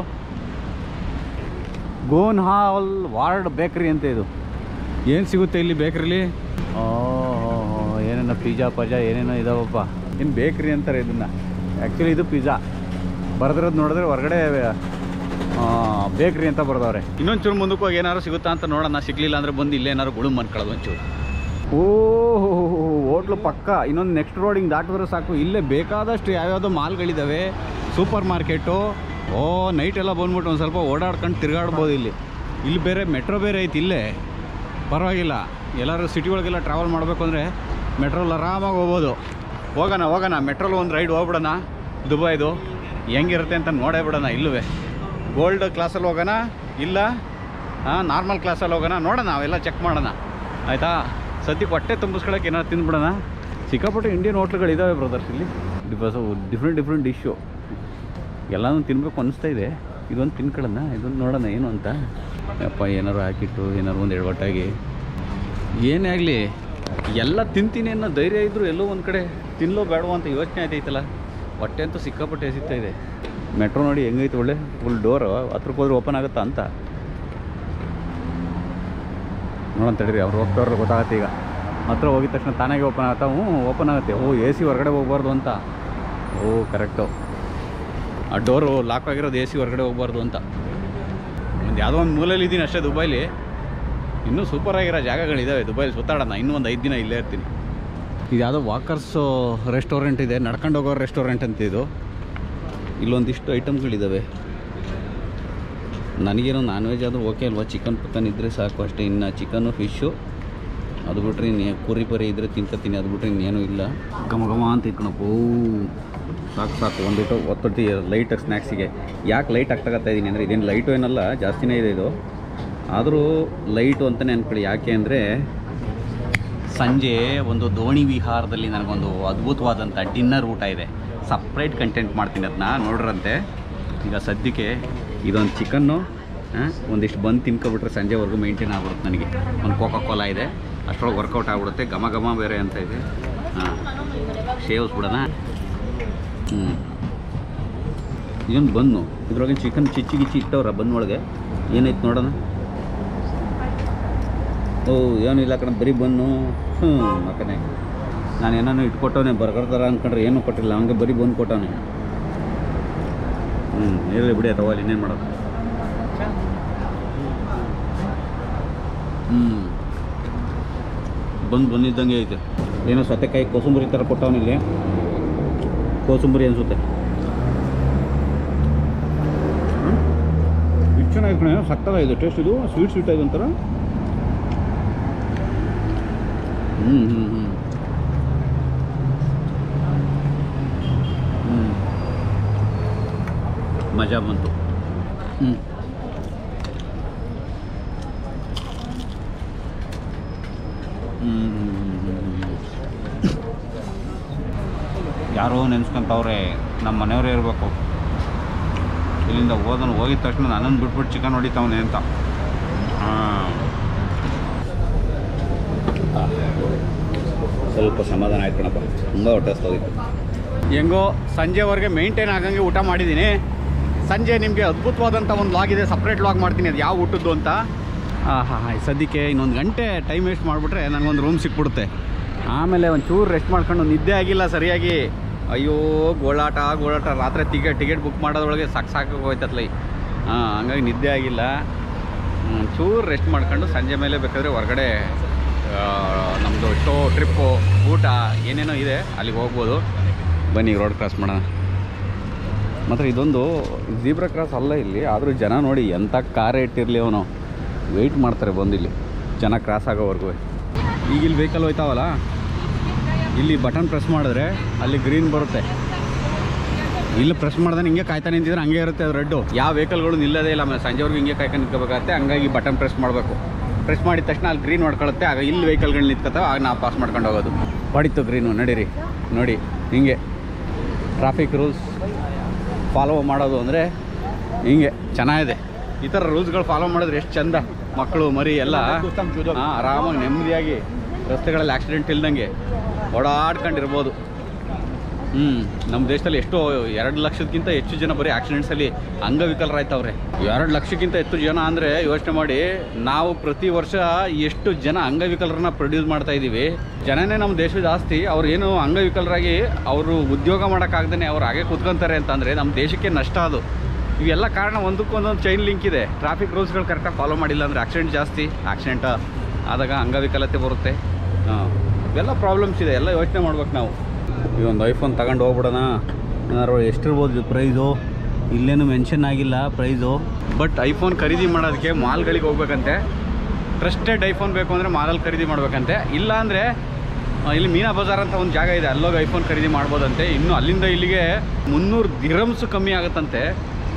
ಗೋನ್ ಹಾಲ್ ವಾರ್ಡ್ ಬೇಕ್ರಿ ಅಂತ ಇದು. ಏನು ಸಿಗುತ್ತೆ ಇಲ್ಲಿ ಬೇಕ್ರಿಲಿ? ಏನೇನೋ ಪಿಜ್ಜಾ ಏನೇನೋ ಇದಾವಪ್ಪ. ಏನು ಬೇಕ್ರಿ ಅಂತಾರೆ ಇದನ್ನು. ಆ್ಯಕ್ಚುಲಿ ಇದು ಪಿಜ್ಜಾ. ಬರೆದಿರೋದು ನೋಡಿದ್ರೆ ಹೊರಗಡೆ ಬೇಕ್ರಿ ಅಂತ ಬರ್ದವ್ರೆ. ಇನ್ನೊಂದು ಚೂರು ಮುಂದಕ್ಕೆ ಹೋಗಿ ಏನಾದ್ರು ಸಿಗುತ್ತಾ ಅಂತ ನೋಡೋಣ. ಸಿಗಲಿಲ್ಲ ಅಂದರೆ ಬಂದು ಇಲ್ಲೇ ಏನಾದ್ರು ಗುಳು ಮಾಡ್ಕೊಳ್ಳೋದು ಒಂಚೂರು. ಓಹೋ, ಹೋಟ್ಲು ಪಕ್ಕ. ಇನ್ನೊಂದು ನೆಕ್ಸ್ಟ್ ರೋಡ್ ಹಿಂಗೆ ದಾಟಿದ್ರೆ ಸಾಕು. ಇಲ್ಲೇ ಬೇಕಾದಷ್ಟು ಯಾವ್ಯಾವುದೋ ಮಾಲ್ಗಳಿದ್ದಾವೆ, ಸೂಪರ್ ಮಾರ್ಕೆಟು. ನೈಟ್ ಎಲ್ಲ ಬಂದ್ಬಿಟ್ಟು ಒಂದು ಸ್ವಲ್ಪ ಓಡಾಡ್ಕೊಂಡು ತಿರುಗಾಡ್ಬೋದು. ಇಲ್ಲಿ ಬೇರೆ ಮೆಟ್ರೋ ಬೇರೆ ಐತಿ. ಇಲ್ಲೇ ಪರವಾಗಿಲ್ಲ. ಎಲ್ಲರೂ ಸಿಟಿ ಒಳಗೆಲ್ಲ ಟ್ರಾವೆಲ್ ಮಾಡಬೇಕು ಅಂದರೆ ಮೆಟ್ರೋಲ್ಲಿ ಆರಾಮಾಗಿ ಹೋಗ್ಬೋದು. ಹೋಗೋಣ ಮೆಟ್ರೋಲ್ ಒಂದು ರೈಡ್ ಹೋಗ್ಬಿಡೋಣ. ದುಬೈದು ಹೆಂಗಿರುತ್ತೆ ಅಂತ ನೋಡೇ ಬಿಡೋಣ. ಇಲ್ಲವೇ ಗೋಲ್ಡ್ ಕ್ಲಾಸಲ್ಲಿ ಹೋಗೋಣ, ಇಲ್ಲ ನಾರ್ಮಲ್ ಕ್ಲಾಸಲ್ಲಿ ಹೋಗೋಣ, ನೋಡೋಣ. ಅವೆಲ್ಲ ಚೆಕ್ ಮಾಡೋಣ, ಆಯಿತಾ? ಸದ್ಯಕ್ಕೆ ಹೊಟ್ಟೆ ತುಂಬಿಸ್ಕೊಳ್ಳೋಕೆ ಏನಾದ್ರು ತಿಂದ್ಬಿಡೋಣ. ಸಿಕ್ಕಾಪಟ್ಟೆ ಇಂಡಿಯನ್ ಹೋಟ್ಲುಗಳಿದ್ದಾವೆ ಬ್ರದರ್ಸ್ ಇಲ್ಲಿ. ಡಿಫ್ರೆಂಟ್ ಡಿಶ್ಶು ಎಲ್ಲನೂ ತಿನ್ನಬೇಕು ಅನ್ನಿಸ್ತಾ ಇದೆ. ಇದೊಂದು ತಿನ್ಕೊಳ್ಳೋಣ, ಇದೊಂದು ನೋಡೋಣ ಏನು ಅಂತ. ಅಪ್ಪ ಏನಾರು ಹಾಕಿಟ್ಟು ಏನಾರು ಒಂದು ಎಡವಟ್ಟಾಗಿ ಏನೇ ಆಗಲಿ ಎಲ್ಲ ತಿಂತೀನಿ ಅನ್ನೋ ಧೈರ್ಯ ಇದ್ದರೂ ಎಲ್ಲೋ ಒಂದು ಕಡೆ ತಿನ್ನಲೋ ಬೇಡವೋ ಅಂತ ಯೋಚನೆ ಆಯ್ತೈತಲ್ಲ. ಹೊಟ್ಟೆ ಅಂತೂ ಸಿಕ್ಕಾಪಟ್ಟೆ ಎಸಿತಾ ಇದೆ. ಮೆಟ್ರೋ ನೋಡಿ ಹೆಂಗೈತೆ, ಒಳ್ಳೆ ಫುಲ್ ಡೋರು. ಹತ್ರಕ್ಕೆ ಹೋದ್ರೆ ಓಪನ್ ಆಗುತ್ತಾ ಅಂತ ನೋಡೋಣ ತಡೀರಿ. ಅವ್ರು ಹೋಗ್ತವ್ರಲ್ಲ ಗೊತ್ತಾಗತ್ತೆ. ಈಗ ಹತ್ರ ಹೋಗಿದ ತಕ್ಷಣ ತಾನಾಗೆ ಓಪನ್ ಆಗುತ್ತಾ? ಓಪನ್ ಆಗುತ್ತೆ. AC ಹೊರಗಡೆ ಹೋಗ್ಬಾರ್ದು ಅಂತ. ಕರೆಕ್ಟು. ಆ ಡೋರು ಲಾಕ್ ಆಗಿರೋದು AC ಹೊರಗಡೆ ಹೋಗ್ಬಾರ್ದು ಅಂತ. ಒಂದು ಯಾವುದೋ ಒಂದು ಮೂಲೆಯಲ್ಲಿ ಇದ್ದೀನಿ ಅಷ್ಟೇ ದುಬೈಲಿ. ಇನ್ನೂ ಸೂಪರಾಗಿರೋ ಜಾಗಗಳಿದ್ದಾವೆ ದುಬೈಲಿ. ಸುತ್ತಾಡೋಣ. ಇನ್ನೂ ಒಂದು 5 ದಿನ ಇಲ್ಲೇ ಇರ್ತೀನಿ. ಇದು ಯಾವುದೋ ವಾಕರ್ಸ್ ರೆಸ್ಟೋರೆಂಟ್ ಇದೆ, ನಡ್ಕೊಂಡು ಹೋಗೋ ರೆಸ್ಟೋರೆಂಟ್ ಅಂತ ಇದು. ಇಲ್ಲೊಂದಿಷ್ಟು ಐಟಮ್ಗಳಿದ್ದಾವೆ. ನನಗೇನೋ ನಾನ್ ವೆಜ್ ಆದರೂ ಓಕೆ ಅಲ್ವಾ, ಚಿಕನ್ ಪಕ್ಕನ್ ಇದ್ದರೆ ಸಾಕು ಅಷ್ಟೇ. ಇನ್ನು ಚಿಕನ್ನು ಫಿಶ್ಶು ಅದು ಬಿಟ್ಟರೆ ಕುರಿ ಪರಿ ಇದ್ದರೆ ತಿನ್ಕೋತೀನಿ. ಅದು ಬಿಟ್ಟರೆ ಇನ್ನೇನೂ ಇಲ್ಲ. ಘಮ ಅಂತ ಇಟ್ಕೊಳಪ್ಪ. ಸಾಕು ಒಂದಿಟ್ಟು ಒತ್ತೊಟ್ಟಿ ಲೈಟ್ ಸ್ನ್ಯಾಕ್ಸಿಗೆ. ಯಾಕೆ ಲೈಟ್ ಆಗ್ತಾಗತ್ತಾ ಇದ್ದೀನಿ ಅಂದರೆ ಇದೇನು ಲೈಟು ಏನಲ್ಲ, ಜಾಸ್ತಿನೇ ಇದೆ ಇದು. ಆದರೂ ಲೈಟು ಅಂತಲೇ ಅಂದ್ಕೊಳ್ಳಿ. ಯಾಕೆ ಅಂದರೆ ಸಂಜೆ ಒಂದು ದೋಣಿ ವಿಹಾರದಲ್ಲಿ ನನಗೊಂದು ಅದ್ಭುತವಾದಂಥ ಡಿನ್ನರ್ ಊಟ ಇದೆ. ಸಪ್ರೇಟ್ ಕಂಟೆಂಟ್ ಮಾಡ್ತೀನಿ, ಅದನ್ನ ನೋಡ್ರಂತೆ. ಈಗ ಸದ್ಯಕ್ಕೆ ಇದೊಂದು ಚಿಕನ್ನು ಒಂದಿಷ್ಟು ಬಂದು ತಿನ್ಕೊಬಿಟ್ರೆ ಸಂಜೆವರೆಗೂ ಮೇಂಟೈನ್ ಆಗ್ಬಿಡುತ್ತೆ ನನಗೆ. ಒಂದು ಕೋಕಾ ಕೋಲಾ ಇದೆ, ಅಷ್ಟರೊಳಗೆ ವರ್ಕೌಟ್ ಆಗ್ಬಿಡುತ್ತೆ. ಘಮ ಬೇರೆ ಅಂತ ಇದೆ. ಶೇವ್ಸ್ ಬಿಡೋಣ. ಇದೊಂದು ಬನ್ನು, ಇದ್ರೊಳಗೆ ಚಿಕನ್ ಚಿಚ್ಚಿ ಇಟ್ಟವ್ರ ಬನ್ನೊಳಗೆ. ಏನೈತೆ ನೋಡೋಣ. ಏನೂ ಇಲ್ಲ ಕಣ, ಬರೀ ಬನ್ನು. ಮಕ್ಕನೇ ನಾನು ಏನಾನು ಇಟ್ಕೊಟ್ಟವನೇ ಬರ್ಗರ್ ಥರ ಅಂದ್ಕೊಂಡ್ರೆ ಏನೂ ಕೊಟ್ಟಿಲ್ಲ. ಹಂಗೆ ಬರೀ ಬಂದು ಕೊಟ್ಟವನೇ. ಇರಲಿ ಬಿಡಿ, ಅಥವಾ ಅಲ್ಲಿ ಇನ್ನೇನು ಮಾಡೋದು. ಬಂದಿದ್ದಂಗೆ ಐತೆ. ಏನೋ ಸೌತೆಕಾಯಿ ಕೋಸಂಬರಿ ಥರ ಕೊಟ್ಟವನಿಲ್ಲಿ. ಕೋಸಂಬರಿ ಅನಿಸುತ್ತೆ. ಇದು ಚೆನ್ನಾಗಿ ಕಣ, ಸಕ್ಕತ್ತಾಗಿದೆ ಟೇಸ್ಟ್. ಇದು ಸ್ವೀಟ್ ಆಗಿ ಒಂಥರ. ಮಜಾ ಬಂತು. ಯಾರೋ ನೆನೆಸ್ಕೊಂತವ್ರೆ, ನಮ್ಮ ಮನೆಯವರೇ ಇರಬೇಕು. ಇಲ್ಲಿಂದ ಹೋಗಿದ ತಕ್ಷಣ ನನ್ನನ್ನು ಬಿಟ್ಬಿಟ್ಟು ಚಿಕನ್ ಹೊಡಿತಾವನೆ ಅಂತ. ಸ್ವಲ್ಪ ಸಮಾಧಾನ ಆಯ್ತು ಕಣಪ್ಪ, ತುಂಬ ಹೊಟ್ಟೆ ಹಸ್ದೋಗಿತ್ತು. ಹೆಂಗೋ ಸಂಜೆವರೆಗೆ ಮೇಂಟೈನ್ ಆಗಂಗೆ ಊಟ ಮಾಡಿದ್ದೀನಿ. ಸಂಜೆ ನಿಮಗೆ ಅದ್ಭುತವಾದಂಥ ಒಂದು ಲಾಗ್ ಇದೆ, ಸಪ್ರೇಟ್ ಲಾಗ್ ಮಾಡ್ತೀನಿ ಅದು ಯಾವ ಊಟದ್ದು ಅಂತ. ಸದ್ಯಕ್ಕೆ ಇನ್ನೊಂದು ಗಂಟೆ ಟೈಮ್ ವೇಸ್ಟ್ ಮಾಡಿಬಿಟ್ರೆ ನನಗೊಂದು ರೂಮ್ ಸಿಕ್ಬಿಡುತ್ತೆ. ಆಮೇಲೆ ಒಂಚೂರು ರೆಸ್ಟ್ ಮಾಡ್ಕೊಂಡು ನಿದ್ದೆ ಆಗಿಲ್ಲ ಸರಿಯಾಗಿ. ಅಯ್ಯೋ ಗೋಳಾಟ ರಾತ್ರಿ ಟಿಕೆಟ್ ಬುಕ್ ಮಾಡೋದ್ರೊಳಗೆ ಸಾಕು ಹೋಯ್ತತ್ಲೈ. ಹಂಗಾಗಿ ನಿದ್ದೆ ಆಗಿಲ್ಲ. ಒಂಚೂರು ರೆಸ್ಟ್ ಮಾಡ್ಕೊಂಡು ಸಂಜೆ ಮೇಲೆ ಬೇಕಾದರೆ ಹೊರಗಡೆ ನಮ್ಮದು ಶೋ ಟ್ರಿಪ್ಪು ಊಟ ಏನೇನೋ ಇದೆ ಅಲ್ಲಿಗೆ ಹೋಗ್ಬೋದು. ಬನ್ನಿ ರೋಡ್ ಕ್ರಾಸ್ ಮಾಡೋಣ. ಮಾತ್ರ ಇದೊಂದು ಜೀಬ್ರಾ ಕ್ರಾಸ್ ಅಲ್ಲ ಇಲ್ಲಿ, ಆದರೂ ಜನ ನೋಡಿ ಎಂಥ ಕಾರೇ ಇಟ್ಟಿರಲಿ ಅವನು ವೆಯ್ಟ್ ಮಾಡ್ತಾರೆ ಬಂದು ಇಲ್ಲಿ ಜನ ಕ್ರಾಸ್ ಆಗೋವರೆಗೂ. ಈಗ ಇಲ್ಲಿ ವೆಹಿಕಲ್ ಹೋಯ್ತಾವಲ್ಲ, ಇಲ್ಲಿ ಬಟನ್ ಪ್ರೆಸ್ ಮಾಡಿದ್ರೆ ಅಲ್ಲಿ ಗ್ರೀನ್ ಬರುತ್ತೆ. ಇಲ್ಲಿ ಪ್ರೆಸ್ ಮಾಡಿದ್ರೆ ಹಿಂಗೆ ಕಾಯ್ತಾ ನಿಂತಿದ್ರೆ ಹಂಗೆ ಇರುತ್ತೆ ಅದು ರೆಡ್ಡು. ಯಾವ ವೆಹಿಕಲ್ಗಳು ನಿಲ್ಲೋದೇ ಇಲ್ಲ. ಆಮೇಲೆ ಸಂಜೆವರೆಗೂ ಹಿಂಗೆ ಕಾಯ್ಕೊಂಡು ನಿಂತ್ಕೋಬೇಕಾಗತ್ತೆ. ಹಂಗಾಗಿ ಬಟನ್ ಪ್ರೆಸ್ ಮಾಡಬೇಕು. ಪ್ರೆಸ್ ಮಾಡಿದ ತಕ್ಷಣ ಅಲ್ಲಿ ಗ್ರೀನ್ ಹೊಡ್ಕೊಳುತ್ತೆ. ಆಗ ಇಲ್ಲಿ ವೆಹಿಕಲ್ಗಳು ನಿಂತ್ಕೊತಾವೆ, ಆಗ ನಾವು ಪಾಸ್ ಮಾಡ್ಕೊಂಡು ಹೋಗೋದು. ಹೊಡಿತು ಗ್ರೀನು, ನಡೀರಿ ನೋಡಿ. ಹಿಂಗೆ ಟ್ರಾಫಿಕ್ ರೂಲ್ಸ್ ಫಾಲೋ ಮಾಡೋದು ಅಂದರೆ ಹಿಂಗೆ ಚೆನ್ನಾಗಿದೆ. ಈ ಥರ ರೂಲ್ಸ್ಗಳು ಫಾಲೋ ಮಾಡಿದ್ರೆ ಎಷ್ಟು ಚಂದ. ಮಕ್ಕಳು ಮರಿ ಎಲ್ಲ ಆರಾಮಾಗಿ ನೆಮ್ಮದಿಯಾಗಿ ರಸ್ತೆಗಳಲ್ಲಿ ಆಕ್ಸಿಡೆಂಟ್ ಇಲ್ದಂಗೆ ಓಡಾಡ್ಕೊಂಡಿರ್ಬೋದು. ನಮ್ಮ ದೇಶದಲ್ಲಿ ಎಷ್ಟೋ 2 ಲಕ್ಷಕ್ಕಿಂತ ಹೆಚ್ಚು ಜನ ಬರೀ ಆಕ್ಸಿಡೆಂಟ್ಸಲ್ಲಿ ಅಂಗವಿಕಲರಾಯ್ತವ್ರೆ. 2 ಲಕ್ಷಕ್ಕಿಂತ ಹೆಚ್ಚು ಜನ ಅಂದರೆ ಯೋಚನೆ ಮಾಡಿ, ನಾವು ಪ್ರತಿ ವರ್ಷ ಎಷ್ಟು ಜನ ಅಂಗವಿಕಲರನ್ನ ಪ್ರೊಡ್ಯೂಸ್ ಮಾಡ್ತಾ ಇದ್ದೀವಿ. ಜನನೇ ನಮ್ಮ ದೇಶ ಜಾಸ್ತಿ. ಅವ್ರು ಏನು ಅಂಗವಿಕಲರಾಗಿ ಅವರು ಉದ್ಯೋಗ ಮಾಡೋಕ್ಕಾಗ್ದೇ ಅವ್ರು ಹಾಗೆ ಕೂತ್ಕೊತಾರೆ ಅಂತಂದರೆ ನಮ್ಮ ದೇಶಕ್ಕೆ ನಷ್ಟ ಅದು. ಇವೆಲ್ಲ ಕಾರಣ ಒಂದಕ್ಕೊಂದೊಂದು ಚೈನ್ ಲಿಂಕ್ ಇದೆ. ಟ್ರಾಫಿಕ್ ರೂಲ್ಸ್ಗಳು ಕರೆಕ್ಟಾಗಿ ಫಾಲೋ ಮಾಡಿಲ್ಲ ಅಂದರೆ ಆಕ್ಸಿಡೆಂಟ್ ಜಾಸ್ತಿ. ಆಕ್ಸಿಡೆಂಟ್ ಆದಾಗ ಅಂಗವಿಕಲತೆ ಬರುತ್ತೆ. ಇವೆಲ್ಲ ಪ್ರಾಬ್ಲಮ್ಸ್ ಇದೆ, ಎಲ್ಲ ಯೋಚನೆ ಮಾಡ್ಬೇಕು ನಾವು. ಈ ಒಂದು ಐಫೋನ್ ತಗೊಂಡು ಹೋಗ್ಬಿಡೋಣ. ಏನಾದ್ರು ಎಷ್ಟಿರ್ಬೋದು ಪ್ರೈಸು, ಇಲ್ಲೇನು ಮೆನ್ಷನ್ ಆಗಿಲ್ಲ ಪ್ರೈಸು. ಬಟ್ ಐಫೋನ್ ಖರೀದಿ ಮಾಡೋದಕ್ಕೆ ಮಾಲ್ಗಳಿಗೆ ಹೋಗ್ಬೇಕಂತೆ. ಟ್ರಸ್ಟೆಡ್ ಐಫೋನ್ ಬೇಕು ಅಂದರೆ ಮಾಲಲ್ಲಿ ಖರೀದಿ ಮಾಡ್ಬೇಕಂತೆ. ಇಲ್ಲ ಅಂದರೆ ಇಲ್ಲಿ ಮೀನಾ ಬಜಾರ್ ಅಂತ ಒಂದು ಜಾಗ ಇದೆ, ಅಲ್ಲೋಗಿ ಐಫೋನ್ ಖರೀದಿ ಮಾಡ್ಬೋದಂತೆ. ಇನ್ನು ಅಲ್ಲಿಂದ ಇಲ್ಲಿಗೆ 300 ದಿರಮ್ಸ್ ಕಮ್ಮಿ ಆಗುತ್ತಂತೆ.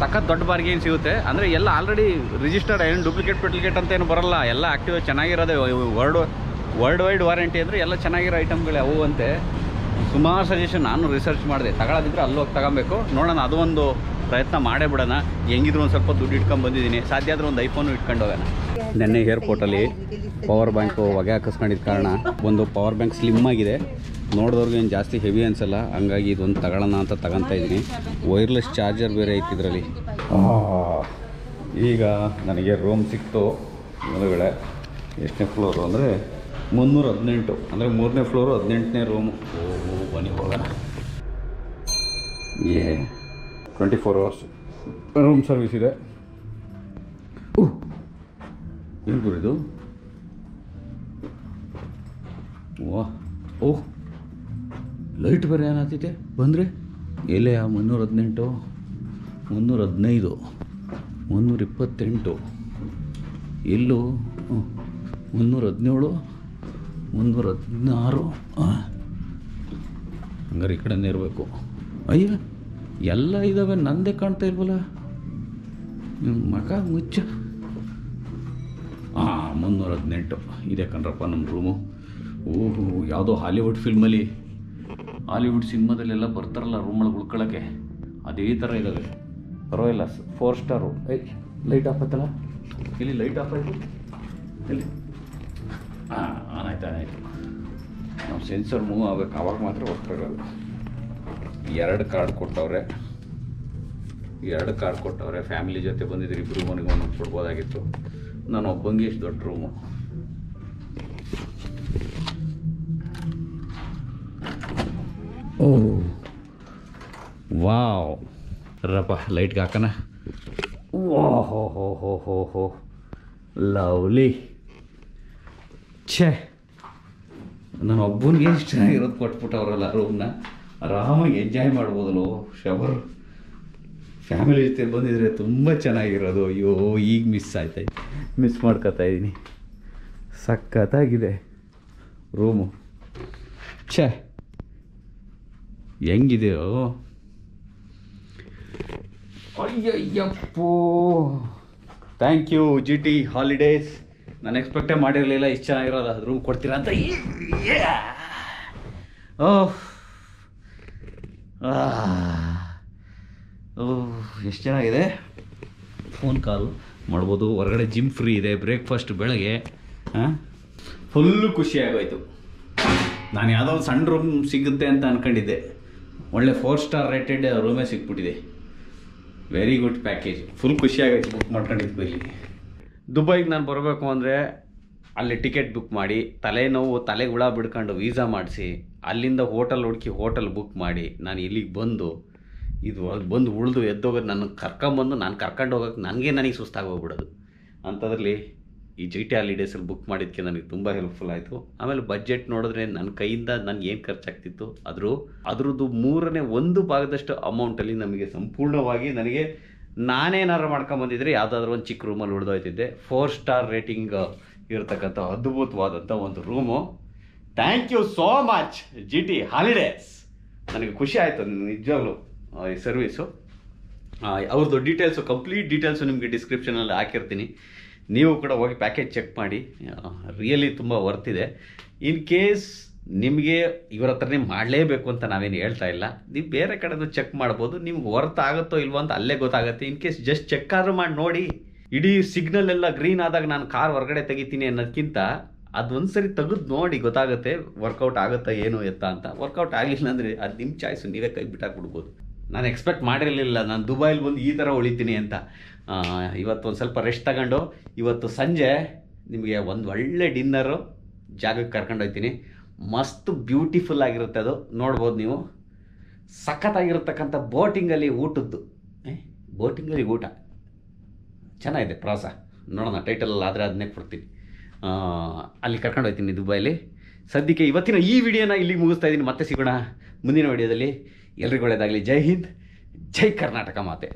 ಸಖತ್ ದೊಡ್ಡ ಬಾರ್ಗೇನ್ ಸಿಗುತ್ತೆ. ಅಂದರೆ ಎಲ್ಲ ಆಲ್ರೆಡಿ ರಿಜಿಸ್ಟರ್ಡ್, ಏನು ಡೂಪ್ಲಿಕೇಟ್ ಅಂತ ಏನು ಬರೋಲ್ಲ. ಎಲ್ಲ ಆ್ಯಕ್ಟಿವ್ ಚೆನ್ನಾಗಿರೋದೆ. ವರ್ಲ್ಡ್ ವೈಡ್ ವಾರಂಟಿ ಅಂದರೆ ಎಲ್ಲ ಚೆನ್ನಾಗಿರೋ ಐಟಮ್ಗಳು ಅವು ಅಂತೆ. ಸುಮಾರು ಸಜೆಷನ್ ನಾನು ರಿಸರ್ಚ್ ಮಾಡಿದೆ. ತಗೊಳ್ಳೋದಿದ್ರೆ ಅಲ್ಲೋಗಿ ತಗೊಬೇಕು. ನೋಡೋಣ, ಅದು ಒಂದು ಪ್ರಯತ್ನ ಮಾಡೇ ಬಿಡೋಣ. ಹೆಂಗಿದ್ರು ಒಂದು ಸ್ವಲ್ಪ ದುಡ್ಡು ಇಟ್ಕೊಂಡು ಬಂದಿದ್ದೀನಿ. ಸಾಧ್ಯ ಆದರೂ ಒಂದು ಐಫೋನು ಇಟ್ಕೊಂಡು ಹೋಗೋಣ. ನೆನ್ನೆ ಏರ್ಪೋರ್ಟಲ್ಲಿ ಪವರ್ ಬ್ಯಾಂಕು ಹೊಗೆ ಹಾಕಿಸ್ಕೊಂಡಿದ್ದ ಕಾರಣ ಒಂದು ಪವರ್ ಬ್ಯಾಂಕ್ ಸ್ಲಿಮ್ ಆಗಿದೆ. ನೋಡಿದವ್ರಿಗೆ ಏನು ಜಾಸ್ತಿ ಹೆವಿ ಅನಿಸಲ್ಲ. ಹಂಗಾಗಿ ಇದೊಂದು ತಗೊಳ್ಳೋಣ ಅಂತ ತಗೊತಾ ಇದ್ದೀನಿ. ವೈರ್ಲೆಸ್ ಚಾರ್ಜರ್ ಬೇರೆ ಐತಿ ಇದರಲ್ಲಿ. ಈಗ ನನಗೆ ರೂಮ್ ಸಿಕ್ತು. ಒಂದು ವೇಳೆ ಎಷ್ಟನೇ ಫ್ಲೋರು ಅಂದರೆ 318, ಅಂದರೆ 3ನೇ ಫ್ಲೋರು 18ನೇ ರೂಮು. ಬನ್ನಿ ಹೋಗೋಣ. 24 hours ರೂಮ್ ಸರ್ವಿಸ್ ಇದೆ. ಏನು ಗುರಿದು? ಓಹ್ ಲೈಟ್ ಬೇರೆ ಏನಾಗ್ತಿದೆ ಬಂದರೆ. ಎಲ್ಲೇ 318, 315, 328, ಎಲ್ಲೂ 317, 316. ಹಂಗಾರೆ ಈ ಕಡೆನೇ ಇರಬೇಕು. ಅಯ್ಯ ಎಲ್ಲ ಇದ್ದಾವೆ, ನಂದೇ ಕಾಣ್ತಾ ಇಲ್ವಲ್ಲ. ಮಕ ಮುಚ್ಚ. 318 ಇದೆ ಕಣ್ರಪ್ಪ ನಮ್ಮ ರೂಮು. ಓಹೋ, ಯಾವುದೋ ಹಾಲಿವುಡ್ ಫಿಲ್ಮಲ್ಲಿ, ಹಾಲಿವುಡ್ ಸಿನಿಮಾದಲ್ಲೆಲ್ಲ ಬರ್ತಾರಲ್ಲ ರೂಮೊಳಗೆ ಉಳ್ಕೊಳ್ಳೋಕ್ಕೆ, ಅದೇ ಥರ ಇದ್ದಾವೆ. ಪರವಾಗಿಲ್ಲ, 4 ಸ್ಟಾರು. ಲೈಟ್ ಆಫ್ ಆಯ್ತಲ್ಲ, ಇಲ್ಲಿ ಲೈಟ್ ಆಫ್ ಆಯಿತು. ಇಲ್ಲಿ ಆನಾಯ್ತು. ನಾವು ಸೆನ್ಸರ್ ಮೂವ್ ಆಗಬೇಕು, ಆವಾಗ ಮಾತ್ರ ಹೋಗ್ತಾರಲ್ಲ. 2 ಕಾರ್ಡ್ ಕೊಟ್ಟವ್ರೆ. ಫ್ಯಾಮಿಲಿ ಜೊತೆ ಬಂದಿದ್ರು, ಇಬ್ಬರು ಮನೆಗೆ ಒಂದೊಂದು ಕೊಡ್ಬೋದಾಗಿತ್ತು. ನಾನು ಒಬ್ಬಂಗೆ ಇಷ್ಟು ದೊಡ್ಡ ರೂಮು. ಓಹ್ ವಾವ್, ರಪ್ಪ ಲೈಟ್ಗೆ ಹಾಕೋಣ. ಓಹೋ ಲವ್ಲಿ. ಛೇ, ನಾನು ಒಬ್ಬನಿಗೆ ಎಷ್ಟು ಚೆನ್ನಾಗಿರೋದು ಕೊಟ್ಬಿಟ್ಟವ್ರಲ್ಲ ರೂಮ್ನ. ಆರಾಮಾಗಿ ಎಂಜಾಯ್ ಮಾಡ್ಬೋದಲ್ಲೋ. ಶವರ್ ಫ್ಯಾಮಿಲಿ ಜೊತೆ ಬಂದಿದ್ರೆ ತುಂಬ ಚೆನ್ನಾಗಿರೋದು. ಅಯ್ಯೋ, ಈಗ ಮಿಸ್ ಮಾಡ್ಕೊತಾ ಇದ್ದೀನಿ. ಸಖತ್ತಾಗಿದೆ ರೂಮು. ಛೇ, ಹೆಂಗಿದೆಯೋ. ಅಯ್ಯಯ್ಯಪ್ಪೋ, ಥ್ಯಾಂಕ್ ಯು GT ಹಾಲಿಡೇಸ್. ನಾನು ಎಕ್ಸ್ಪೆಕ್ಟೇ ಮಾಡಿರಲಿಲ್ಲ ಇಷ್ಟು ಚೆನ್ನಾಗಿರೋದು ರೂಮ್ ಕೊಡ್ತೀರಾ ಅಂತ. ಓಹ್, ಎಷ್ಟು ಚೆನ್ನಾಗಿದೆ. ಫೋನ್ ಕಾಲ್ ಮಾಡ್ಬೋದು. ಹೊರಗಡೆ ಜಿಮ್ ಫ್ರೀ ಇದೆ. ಬ್ರೇಕ್ಫಾಸ್ಟ್ ಬೆಳಗ್ಗೆ. ಫುಲ್ಲು ಖುಷಿ ಆಗೋಯ್ತು. ನಾನು ಯಾವುದೋ ಒಂದು ಸಣ್ಣ ರೂಮ್ ಸಿಗುತ್ತೆ ಅಂತ ಅಂದ್ಕೊಂಡಿದ್ದೆ. ಒಳ್ಳೆ 4 ಸ್ಟಾರ್ ರೇಟೆಡ್ ರೂಮೇ ಸಿಕ್ಬಿಟ್ಟಿದೆ. Very good package. ಫುಲ್ ಖುಷಿಯಾಗೈತೆ ಬುಕ್ ಮಾಡ್ಕೊಂಡಿದ್ದು. ಇಲ್ಲಿ ದುಬೈಗೆ ನಾನು ಬರಬೇಕು ಅಂದರೆ ಅಲ್ಲಿ ಟಿಕೆಟ್ ಬುಕ್ ಮಾಡಿ, ತಲೆನೋವು ತಲೆಗೆ ಹುಳ ಬಿಡ್ಕೊಂಡು ವೀಸಾ ಮಾಡಿಸಿ, ಅಲ್ಲಿಂದ ಹೋಟೆಲ್ ಹುಡುಕಿ ಹೋಟೆಲ್ ಬುಕ್ ಮಾಡಿ ನಾನು ಇಲ್ಲಿಗೆ ಬಂದು ಇದು ಅಲ್ಲಿ ಬಂದು ಉಳಿದು ಎದ್ದೋಗೋದು, ನನ್ನ ಕರ್ಕೊಂಬಂದು ನಾನು ಕರ್ಕೊಂಡು ಹೋಗೋಕ್ಕೆ ನನಗೆ ಸುಸ್ತಾಗಿ ಹೋಗ್ಬಿಡೋದು. ಅಂಥದ್ರಲ್ಲಿ ಈ GT ಹಾಲಿಡೇಸಲ್ಲಿ ಬುಕ್ ಮಾಡಿದ್ದಕ್ಕೆ ನನಗೆ ತುಂಬ ಹೆಲ್ಪ್ಫುಲ್ ಆಯಿತು. ಆಮೇಲೆ ಬಜೆಟ್ ನೋಡಿದ್ರೆ ನನ್ನ ಕೈಯಿಂದ ನನಗೆ ಏನು ಖರ್ಚಾಗ್ತಿತ್ತು ಅದ್ರದ್ದು 1/3 ಭಾಗದಷ್ಟು ಅಮೌಂಟಲ್ಲಿ ನಮಗೆ ಸಂಪೂರ್ಣವಾಗಿ ನನಗೆ ನಾನೇನಾರು ಮಾಡ್ಕೊಂಬಂದಿದ್ರೆ ಯಾವುದಾದ್ರೂ ಒಂದು ಚಿಕ್ಕ ರೂಮಲ್ಲಿ ಉಳಿದೋಯ್ತಿದ್ದೆ. 4 ಸ್ಟಾರ್ ರೇಟಿಂಗ್ ಇರತಕ್ಕಂಥ ಅದ್ಭುತವಾದಂಥ ಒಂದು room. Thank you so much GT holidays. ನನಗೆ ಖುಷಿ ಆಯಿತು ನಿಜವಾಗ್ಲೂ ಈ ಸರ್ವೀಸು. ಅವ್ರದ್ದು ಡೀಟೇಲ್ಸು, ಕಂಪ್ಲೀಟ್ ಡೀಟೇಲ್ಸು ನಿಮಗೆ ಡಿಸ್ಕ್ರಿಪ್ಷನಲ್ಲಿ ಹಾಕಿರ್ತೀನಿ. ನೀವು ಕೂಡ ಹೋಗಿ ಪ್ಯಾಕೇಜ್ ಚೆಕ್ ಮಾಡಿ. ರಿಯಲಿ ತುಂಬ ವರ್ತಿದೆ. ಇನ್ ಕೇಸ್ ನಿಮಗೆ ಇವರ ಹತ್ರನೇ ಮಾಡಲೇಬೇಕು ಅಂತ ನಾವೇನು ಹೇಳ್ತಾ ಇಲ್ಲ. ನೀವು ಬೇರೆ ಕಡೆದು ಚೆಕ್ ಮಾಡ್ಬೋದು. ನಿಮ್ಗೆ ವರ್ತ್ ಆಗುತ್ತೋ ಇಲ್ವೋ ಅಂತ ಅಲ್ಲೇ ಗೊತ್ತಾಗುತ್ತೆ. ಇನ್ ಕೇಸ್ ಜಸ್ಟ್ ಚೆಕ್ ಆದ್ರೂ ಮಾಡಿ ನೋಡಿ. ಇಡೀ ಸಿಗ್ನಲ್ ಎಲ್ಲ ಗ್ರೀನ್ ಆದಾಗ ನಾನು ಕಾರ್ ಹೊರಗಡೆ ತೆಗಿತೀನಿ ಅನ್ನೋದಕ್ಕಿಂತ ಅದೊಂದು ಸರಿ ತೆಗೆದು ನೋಡಿ ಗೊತ್ತಾಗುತ್ತೆ ವರ್ಕೌಟ್ ಆಗುತ್ತಾ ಏನು ಎತ್ತ ಅಂತ. ವರ್ಕೌಟ್ ಆಗಲಿಲ್ಲ ಅಂದರೆ ಅದು ನಿಮ್ಮ ಚಾಯ್ಸು, ನೀವೇ ಕೈ ಬಿಟ್ಟಾಕ್ಬಿಡ್ಬೋದು. ನಾನು ಎಕ್ಸ್ಪೆಕ್ಟ್ ಮಾಡಿರಲಿಲ್ಲ ನಾನು ದುಬೈಲಿ ಬಂದು ಈ ಥರ ಉಳಿತೀನಿ ಅಂತ. ಇವತ್ತು ಒಂದು ಸ್ವಲ್ಪ ರೆಸ್ಟ್ ತಗೊಂಡು ಇವತ್ತು ಸಂಜೆ ನಿಮಗೆ ಒಂದು ಒಳ್ಳೆ ಡಿನ್ನರು ಜಾಗಕ್ಕೆ ಕರ್ಕೊಂಡೋಗ್ತೀನಿ. ಮಸ್ತ್ ಬ್ಯೂಟಿಫುಲ್ ಆಗಿರುತ್ತೆ ಅದು, ನೋಡ್ಬೋದು ನೀವು. ಸಖತ್ತಾಗಿರ್ತಕ್ಕಂಥ ಬೋಟಿಂಗಲ್ಲಿ ಊಟ ಚೆನ್ನಾಗಿದೆ. ಪ್ರಾಸ ನೋಡೋಣ, ಟೈಟಲಲ್ಲಿ ಆದರೆ ಅದನ್ನೇ ಕೊಡ್ತೀನಿ. ಅಲ್ಲಿ ಕರ್ಕೊಂಡು ಹೋಗ್ತೀನಿ ದುಬೈಲಿ. ಸದ್ಯಕ್ಕೆ ಇವತ್ತಿನ ಈ ವಿಡಿಯೋನ ಇಲ್ಲಿಗೆ ಮುಗಿಸ್ತಾ ಇದ್ದೀನಿ. ಮತ್ತೆ ಸಿಗೋಣ ಮುಂದಿನ ವಿಡಿಯೋದಲ್ಲಿ. ಎಲ್ರಿಗೂ ಒಳ್ಳೆಯದಾಗಲಿ. ಜೈ ಹಿಂದ್, ಜೈ ಕರ್ನಾಟಕ ಮಾತೆ.